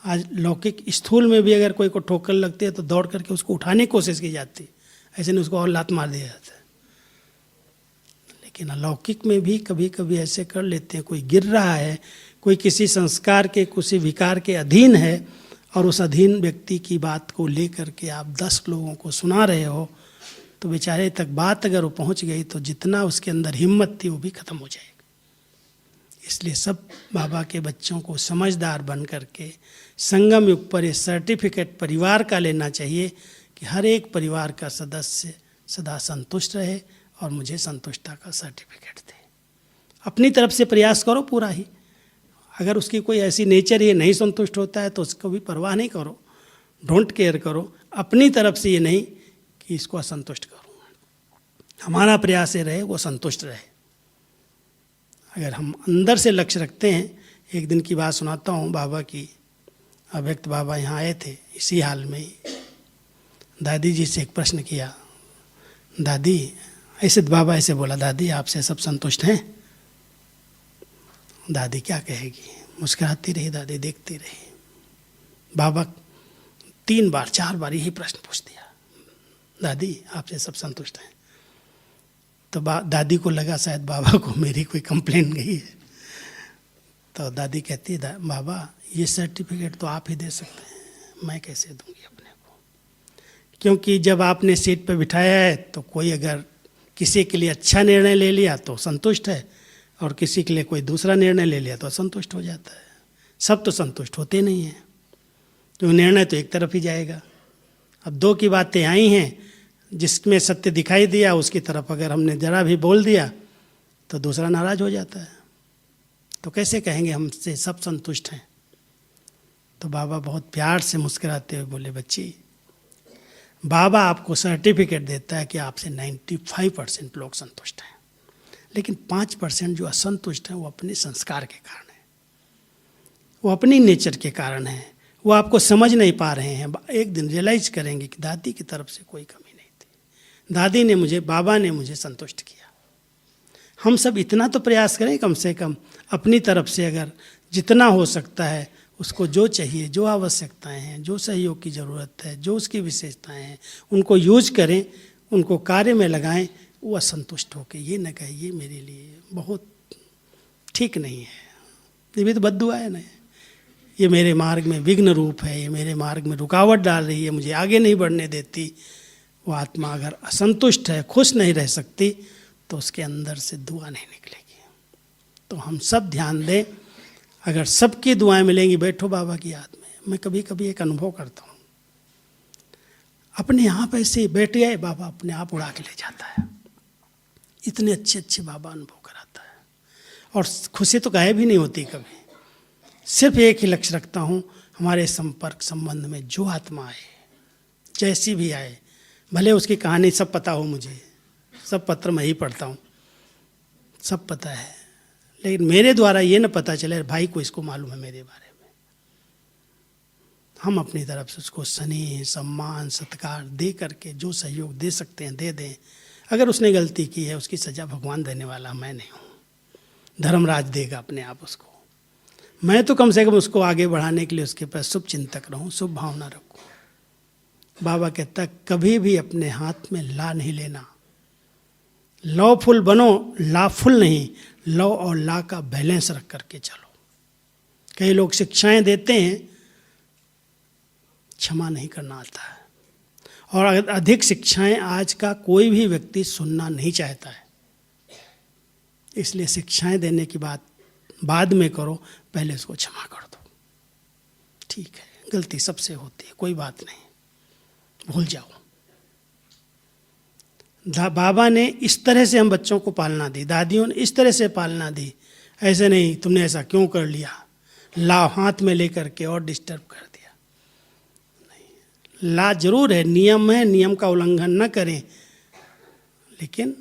आज लौकिक स्थूल में भी अगर कोई को ठोकर लगती है तो दौड़ करके उसको उठाने की कोशिश की जाती है, ऐसे नहीं उसको और लात मार दिया जाता है। लेकिन अलौकिक में भी कभी कभी ऐसे कर लेते हैं, कोई गिर रहा है, कोई किसी संस्कार के, किसी विकार के अधीन है, और उस अधीन व्यक्ति की बात को लेकर के आप 10 लोगों को सुना रहे हो, तो बेचारे तक बात अगर वो पहुंच गई तो जितना उसके अंदर हिम्मत थी वो भी खत्म हो जाएगी। इसलिए सब बाबा के बच्चों को समझदार बन करके संगम युग पर ये सर्टिफिकेट परिवार का लेना चाहिए कि हर एक परिवार का सदस्य सदा संतुष्ट रहे और मुझे संतुष्टता का सर्टिफिकेट दे। अपनी तरफ से प्रयास करो पूरा ही, अगर उसकी कोई ऐसी नेचर ये नहीं संतुष्ट होता है तो उसको भी परवाह नहीं करो, डोंट केयर करो। अपनी तरफ से ये नहीं कि इसको असंतुष्ट करूँ, हमारा प्रयास ये रहे वो संतुष्ट रहे। अगर हम अंदर से लक्ष्य रखते हैं, एक दिन की बात सुनाता हूँ बाबा की। अव्यक्त बाबा यहाँ आए थे, इसी हाल में ही दादी जी से एक प्रश्न किया, दादी ऐसे, बाबा ऐसे बोला, दादी आपसे सब संतुष्ट हैं? दादी क्या कहेगी, मुस्कुराती रही दादी, देखती रही। बाबा 3 बार 4 बार यही प्रश्न पूछ दिया, दादी आपसे सब संतुष्ट हैं? तो दादी को लगा शायद बाबा को मेरी कोई कंप्लेंट गई है, तो दादी कहती है, बाबा ये सर्टिफिकेट तो आप ही दे सकते हैं, मैं कैसे दूंगी अपने को? क्योंकि जब आपने सीट पर बिठाया है तो कोई अगर किसी के लिए अच्छा निर्णय ले लिया तो संतुष्ट है, और किसी के लिए कोई दूसरा निर्णय ले लिया तो असंतुष्ट हो जाता है। सब तो संतुष्ट होते नहीं हैं, तो निर्णय तो एक तरफ ही जाएगा। अब 2 की बातें आई हैं, जिसमें सत्य दिखाई दिया उसकी तरफ अगर हमने जरा भी बोल दिया तो दूसरा नाराज हो जाता है, तो कैसे कहेंगे हमसे सब संतुष्ट हैं? तो बाबा बहुत प्यार से मुस्कुराते हुए बोले, बच्ची बाबा आपको सर्टिफिकेट देता है कि आपसे 95% लोग संतुष्ट हैं, लेकिन 5% जो असंतुष्ट हैं वो अपने संस्कार के कारण है, वो अपनी नेचर के कारण है, वो आपको समझ नहीं पा रहे हैं। एक दिन रियलाइज करेंगे कि दादी की तरफ से कोई कमी नहीं थी, दादी ने मुझे, बाबा ने मुझे संतुष्ट किया। हम सब इतना तो प्रयास करें कम से कम अपनी तरफ से, अगर जितना हो सकता है उसको जो चाहिए, जो आवश्यकताएं हैं, जो सहयोग की ज़रूरत है, जो उसकी विशेषताएं हैं, उनको यूज करें, उनको कार्य में लगाएं। वो असंतुष्ट होकर ये न कहे ये मेरे लिए बहुत ठीक नहीं है, ये भी तो बद्दुआ है ना, ये मेरे मार्ग में विघ्न रूप है, ये मेरे मार्ग में रुकावट डाल रही है, मुझे आगे नहीं बढ़ने देती। वो आत्मा अगर असंतुष्ट है, खुश नहीं रह सकती, तो उसके अंदर से दुआ नहीं निकलेगी। तो हम सब ध्यान दें, अगर सबकी दुआएं मिलेंगी, बैठो बाबा की याद में। मैं कभी कभी एक अनुभव करता हूँ, अपने आप ऐसे बैठ गए, बाबा अपने आप उड़ा के ले जाता है। इतने अच्छे अच्छे बाबा अनुभव कराता है, और खुशी तो गायब ही नहीं होती कभी। सिर्फ एक ही लक्ष्य रखता हूँ, हमारे संपर्क संबंध में जो आत्मा आए, जैसी भी आए, भले उसकी कहानी सब पता हो, मुझे सब पत्र मैं ही पढ़ता हूँ, सब पता है, लेकिन मेरे द्वारा ये न पता चले भाई को इसको मालूम है मेरे बारे में, हम अपनी तरफ से उसको स्नेह, सम्मान, सत्कार दे करके जो सहयोग दे सकते हैं दे दें। अगर उसने गलती की है उसकी सज़ा भगवान देने वाला मैं नहीं हूँ, धर्मराज देगा अपने आप उसको। मैं तो कम से कम उसको आगे बढ़ाने के लिए उसके पास शुभ चिंतक रहूँ, शुभ भावना रखूँ। बाबा कहता कभी भी अपने हाथ में ला नहीं लेना। लॉफुल बनो, लाफुल नहीं। लॉ और ला का बैलेंस रख करके चलो। कई लोग शिक्षाएं देते हैं, क्षमा नहीं करना आता है, और अधिक शिक्षाएं आज का कोई भी व्यक्ति सुनना नहीं चाहता है। इसलिए शिक्षाएं देने की बात बाद में करो, पहले उसको क्षमा कर दो। ठीक है, गलती सबसे होती है, कोई बात नहीं, भूल जाओ। बाबा ने इस तरह से हम बच्चों को पालना दी, दादियों ने इस तरह से पालना दी। ऐसे नहीं तुमने ऐसा क्यों कर लिया, ला हाथ में लेकर के और डिस्टर्ब कर दिया। नहीं, ला जरूर है, नियम है, नियम का उल्लंघन न करें, लेकिन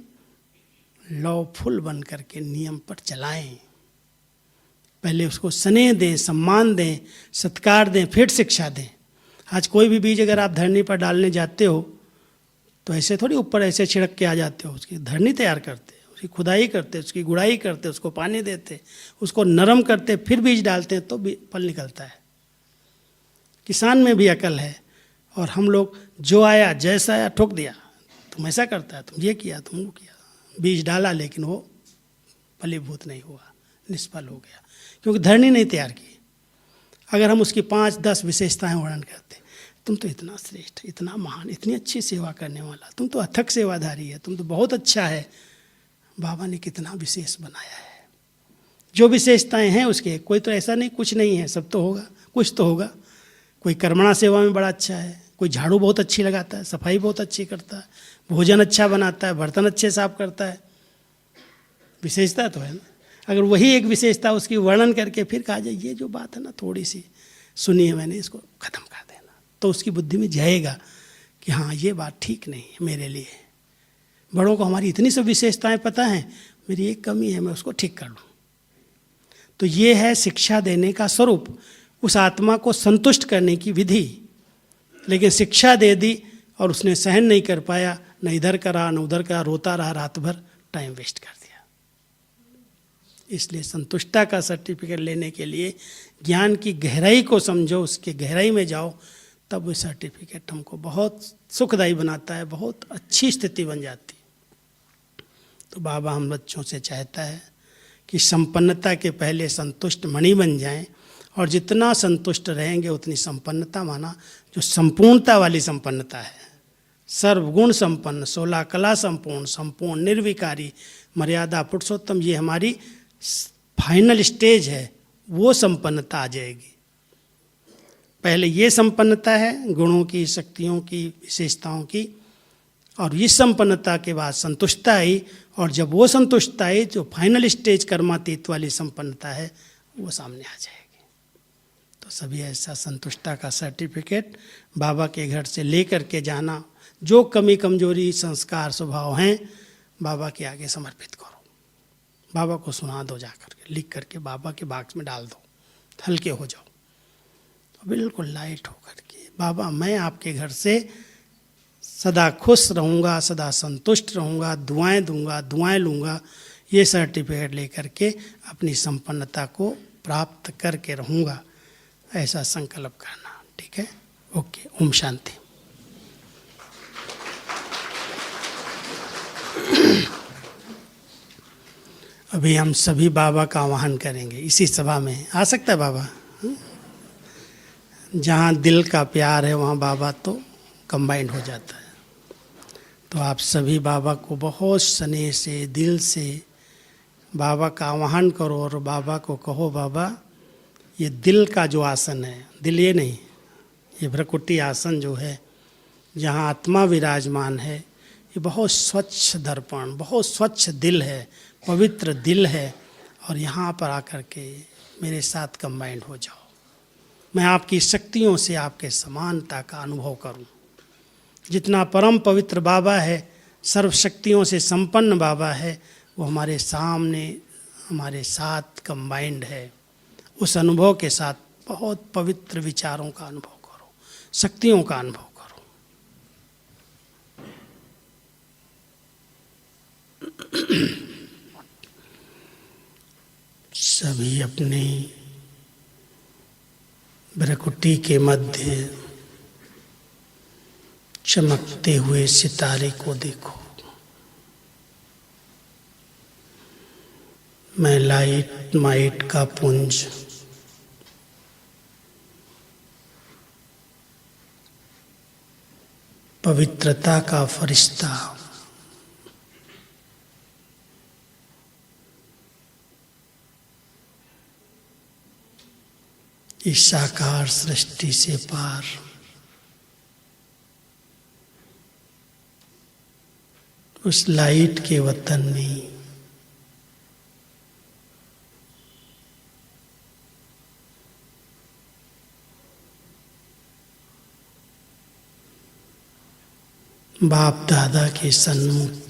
लॉफुल बन करके नियम पर चलाएं। पहले उसको स्नेह दें, सम्मान दें, सत्कार दें, फिर शिक्षा दें। आज कोई भी बीज अगर आप धरनी पर डालने जाते हो तो ऐसे थोड़ी ऊपर ऐसे छिड़क के आ जाते हो। उसकी धरनी तैयार करते, उसकी खुदाई करते, उसकी गुड़ाई करते, उसको पानी देते, उसको नरम करते, फिर बीज डालते हैं तो फल निकलता है। किसान में भी अकल है, और हम लोग जो आया जैसा आया ठोक दिया, तुम ऐसा करता है, तुम ये किया, तुम वो किया। बीज डाला लेकिन वो फलीभूत नहीं हुआ, निष्फल हो गया, क्योंकि धरनी नहीं तैयार की। अगर हम उसकी 5-10 विशेषताएं वर्णन करते, तुम तो इतना श्रेष्ठ, इतना महान, इतनी अच्छी सेवा करने वाला, तुम तो अथक सेवाधारी है, तुम तो बहुत अच्छा है। बाबा ने कितना विशेष बनाया है। जो विशेषताएं हैं उसके, कोई तो ऐसा नहीं कुछ नहीं है, सब तो होगा, कुछ तो होगा। कोई कर्मणा सेवा में बड़ा अच्छा है, कोई झाड़ू बहुत अच्छी लगाता है, सफाई बहुत अच्छी करता है, भोजन अच्छा बनाता है, बर्तन अच्छे साफ करता है। विशेषता तो है ना। अगर वही एक विशेषता उसकी वर्णन करके फिर कहा जाए ये जो बात है ना थोड़ी सी सुनी है मैंने, इसको ख़त्म कर देना, तो उसकी बुद्धि में जाएगा कि हाँ ये बात ठीक नहीं है मेरे लिए। बड़ों को हमारी इतनी सब विशेषताएं पता हैं, मेरी एक कमी है, मैं उसको ठीक कर लूँ। तो ये है शिक्षा देने का स्वरूप, उस आत्मा को संतुष्ट करने की विधि। लेकिन शिक्षा दे दी और उसने सहन नहीं कर पाया, न इधर करा न उधर करा, रोता रहा रात भर, टाइम वेस्ट कर दिया। इसलिए संतुष्टता का सर्टिफिकेट लेने के लिए ज्ञान की गहराई को समझो, उसके गहराई में जाओ, तब वो सर्टिफिकेट हमको बहुत सुखदायी बनाता है, बहुत अच्छी स्थिति बन जाती। तो बाबा हम बच्चों से चाहता है कि संपन्नता के पहले संतुष्ट मणि बन जाएं, और जितना संतुष्ट रहेंगे उतनी संपन्नता, माना जो संपूर्णता वाली संपन्नता है, सर्वगुण संपन्न, 16 कला संपूर्ण, संपूर्ण निर्विकारी, मर्यादा पुरुषोत्तम, ये हमारी फाइनल स्टेज है, वो संपन्नता आ जाएगी। पहले ये संपन्नता है गुणों की, शक्तियों की, विशेषताओं की, और इस संपन्नता के बाद संतुष्टता आई, और जब वो संतुष्टता आई जो फाइनल स्टेज कर्मातीत वाली संपन्नता है वो सामने आ जाएगी। तो सभी ऐसा संतुष्टता का सर्टिफिकेट बाबा के घर से लेकर के जाना। जो कमी कमजोरी संस्कार स्वभाव हैं बाबा के आगे समर्पित करो, बाबा को सुना दो, जा करके लिख करके बाबा के बॉक्स में डाल दो, हल्के हो जाओ, तो बिल्कुल लाइट हो करके बाबा मैं आपके घर से सदा खुश रहूँगा, सदा संतुष्ट रहूँगा, दुआएं दूंगा, दुआएं लूँगा, ये सर्टिफिकेट लेकर के अपनी संपन्नता को प्राप्त करके रहूँगा, ऐसा संकल्प करना। ठीक है, ओके, ओम शांति। अभी हम सभी बाबा का आवाहन करेंगे इसी सभा में। आ सकता है बाबा? जहाँ दिल का प्यार है वहाँ बाबा तो कंबाइंड हो जाता है। तो आप सभी बाबा को बहुत स्नेह से, दिल से बाबा का आवाहन करो, और बाबा को कहो बाबा ये दिल का जो आसन है, दिल ये नहीं, ये भ्रकुटी आसन जो है जहाँ आत्मा विराजमान है, ये बहुत स्वच्छ दर्पण, बहुत स्वच्छ दिल है, पवित्र दिल है, और यहाँ पर आकर के मेरे साथ कंबाइंड हो जाओ। मैं आपकी शक्तियों से आपके समानता का अनुभव करूं। जितना परम पवित्र बाबा है, सर्व शक्तियों से संपन्न बाबा है, वो हमारे सामने हमारे साथ कंबाइंड है। उस अनुभव के साथ बहुत पवित्र विचारों का अनुभव करो। शक्तियों का अनुभव करो। सभी अपने भ्रकुटी के मध्य चमकते हुए सितारे को देखो। मैं लाइट माइट का पुंज पवित्रता का फरिश्ता इस साकार सृष्टि से पार उस लाइट के वतन में बाप दादा के सन्मुख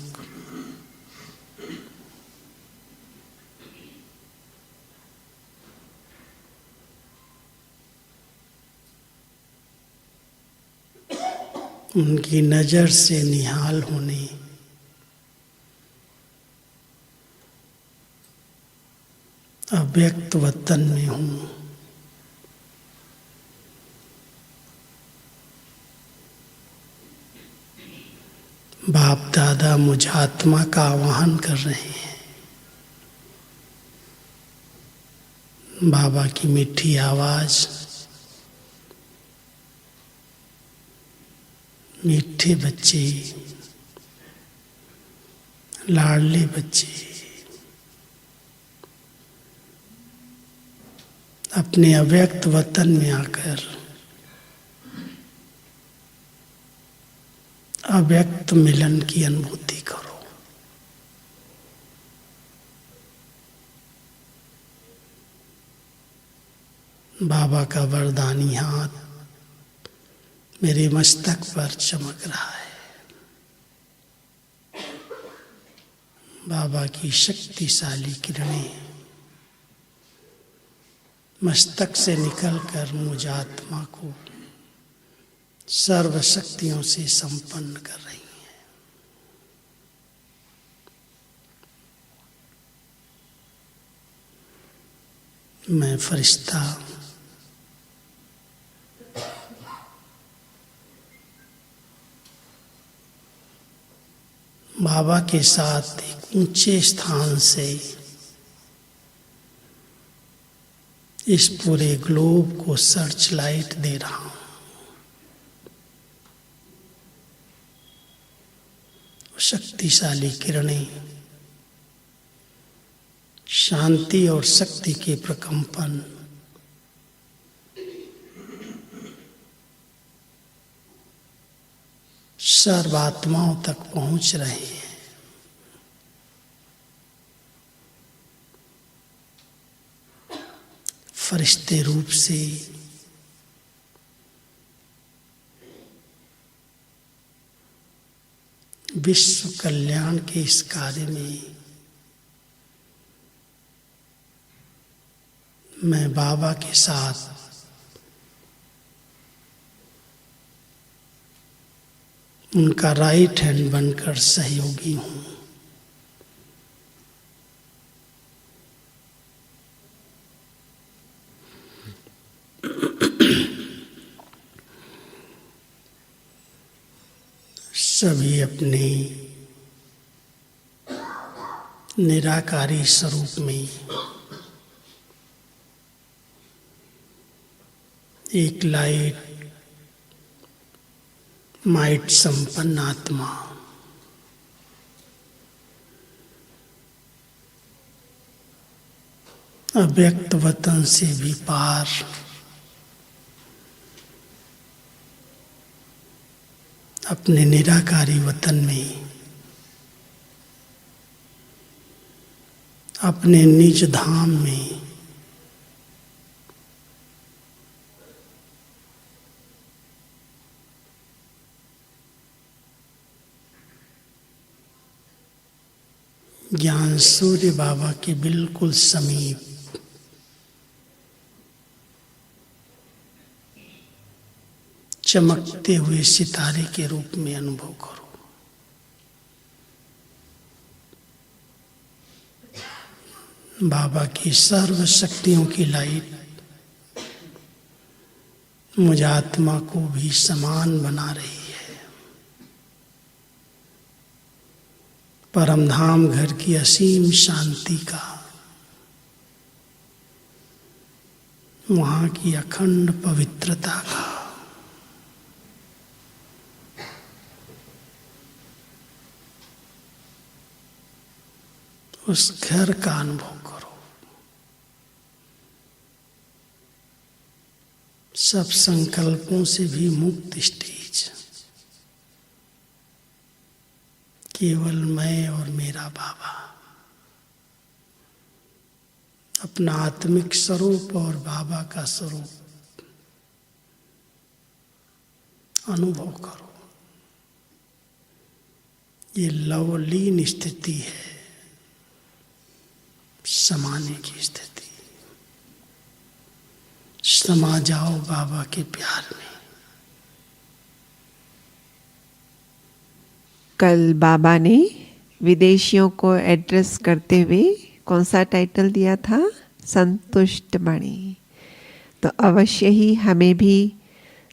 उनकी नजर से निहाल होने अव्यक्त वतन में हूँ। बाप दादा मुझ आत्मा का आवाहन कर रहे हैं। बाबा की मीठी आवाज, मीठे बच्चे, लाडले बच्चे अपने अव्यक्त वतन में आकर अव्यक्त मिलन की अनुभूति करो। बाबा का वरदानी हाथ मेरे मस्तक पर चमक रहा है। बाबा की शक्तिशाली किरणें मस्तक से निकलकर मुझ आत्मा को सर्व शक्तियों से संपन्न कर रही हैं। मैं फरिश्ता बाबा के साथ एक ऊंचे स्थान से इस पूरे ग्लोब को सर्च लाइट दे रहा हूं। शक्तिशाली किरणें शांति और शक्ति के प्रकंपन सर्वात्माओं तक पहुंच रहे हैं। फरिश्ते रूप से विश्व कल्याण के इस कार्य में मैं बाबा के साथ उनका राइट हैंड बनकर सहयोगी हूँ। सभी अपने निराकारी स्वरूप में एक लाइट माइट संपन्न आत्मा अव्यक्त वतन से भी पार अपने निराकारी वतन में अपने निज धाम में ज्ञान सूर्य बाबा के बिल्कुल समीप चमकते हुए सितारे के रूप में अनुभव करो। बाबा की सर्व शक्तियों की लाइट मुझ आत्मा को भी समान बना रही है। परमधाम घर की असीम शांति का, वहाँ की अखंड पवित्रता का, उस घर का अनुभव करो। सब संकल्पों से भी मुक्त स्टेज, केवल मैं और मेरा बाबा, अपना आत्मिक स्वरूप और बाबा का स्वरूप अनुभव करो। ये लवलीन स्थिति है, समाने की स्थिति। समा जाओ बाबा के प्यार में। कल बाबा ने विदेशियों को एड्रेस करते हुए कौन सा टाइटल दिया था? संतुष्ट मणि। तो अवश्य ही हमें भी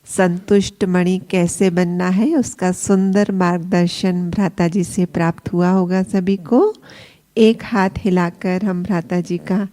संतुष्ट मणि कैसे बनना है, उसका सुंदर मार्गदर्शन भ्राता जी से प्राप्त हुआ होगा सभी को। एक हाथ हिलाकर हम भ्राता जी का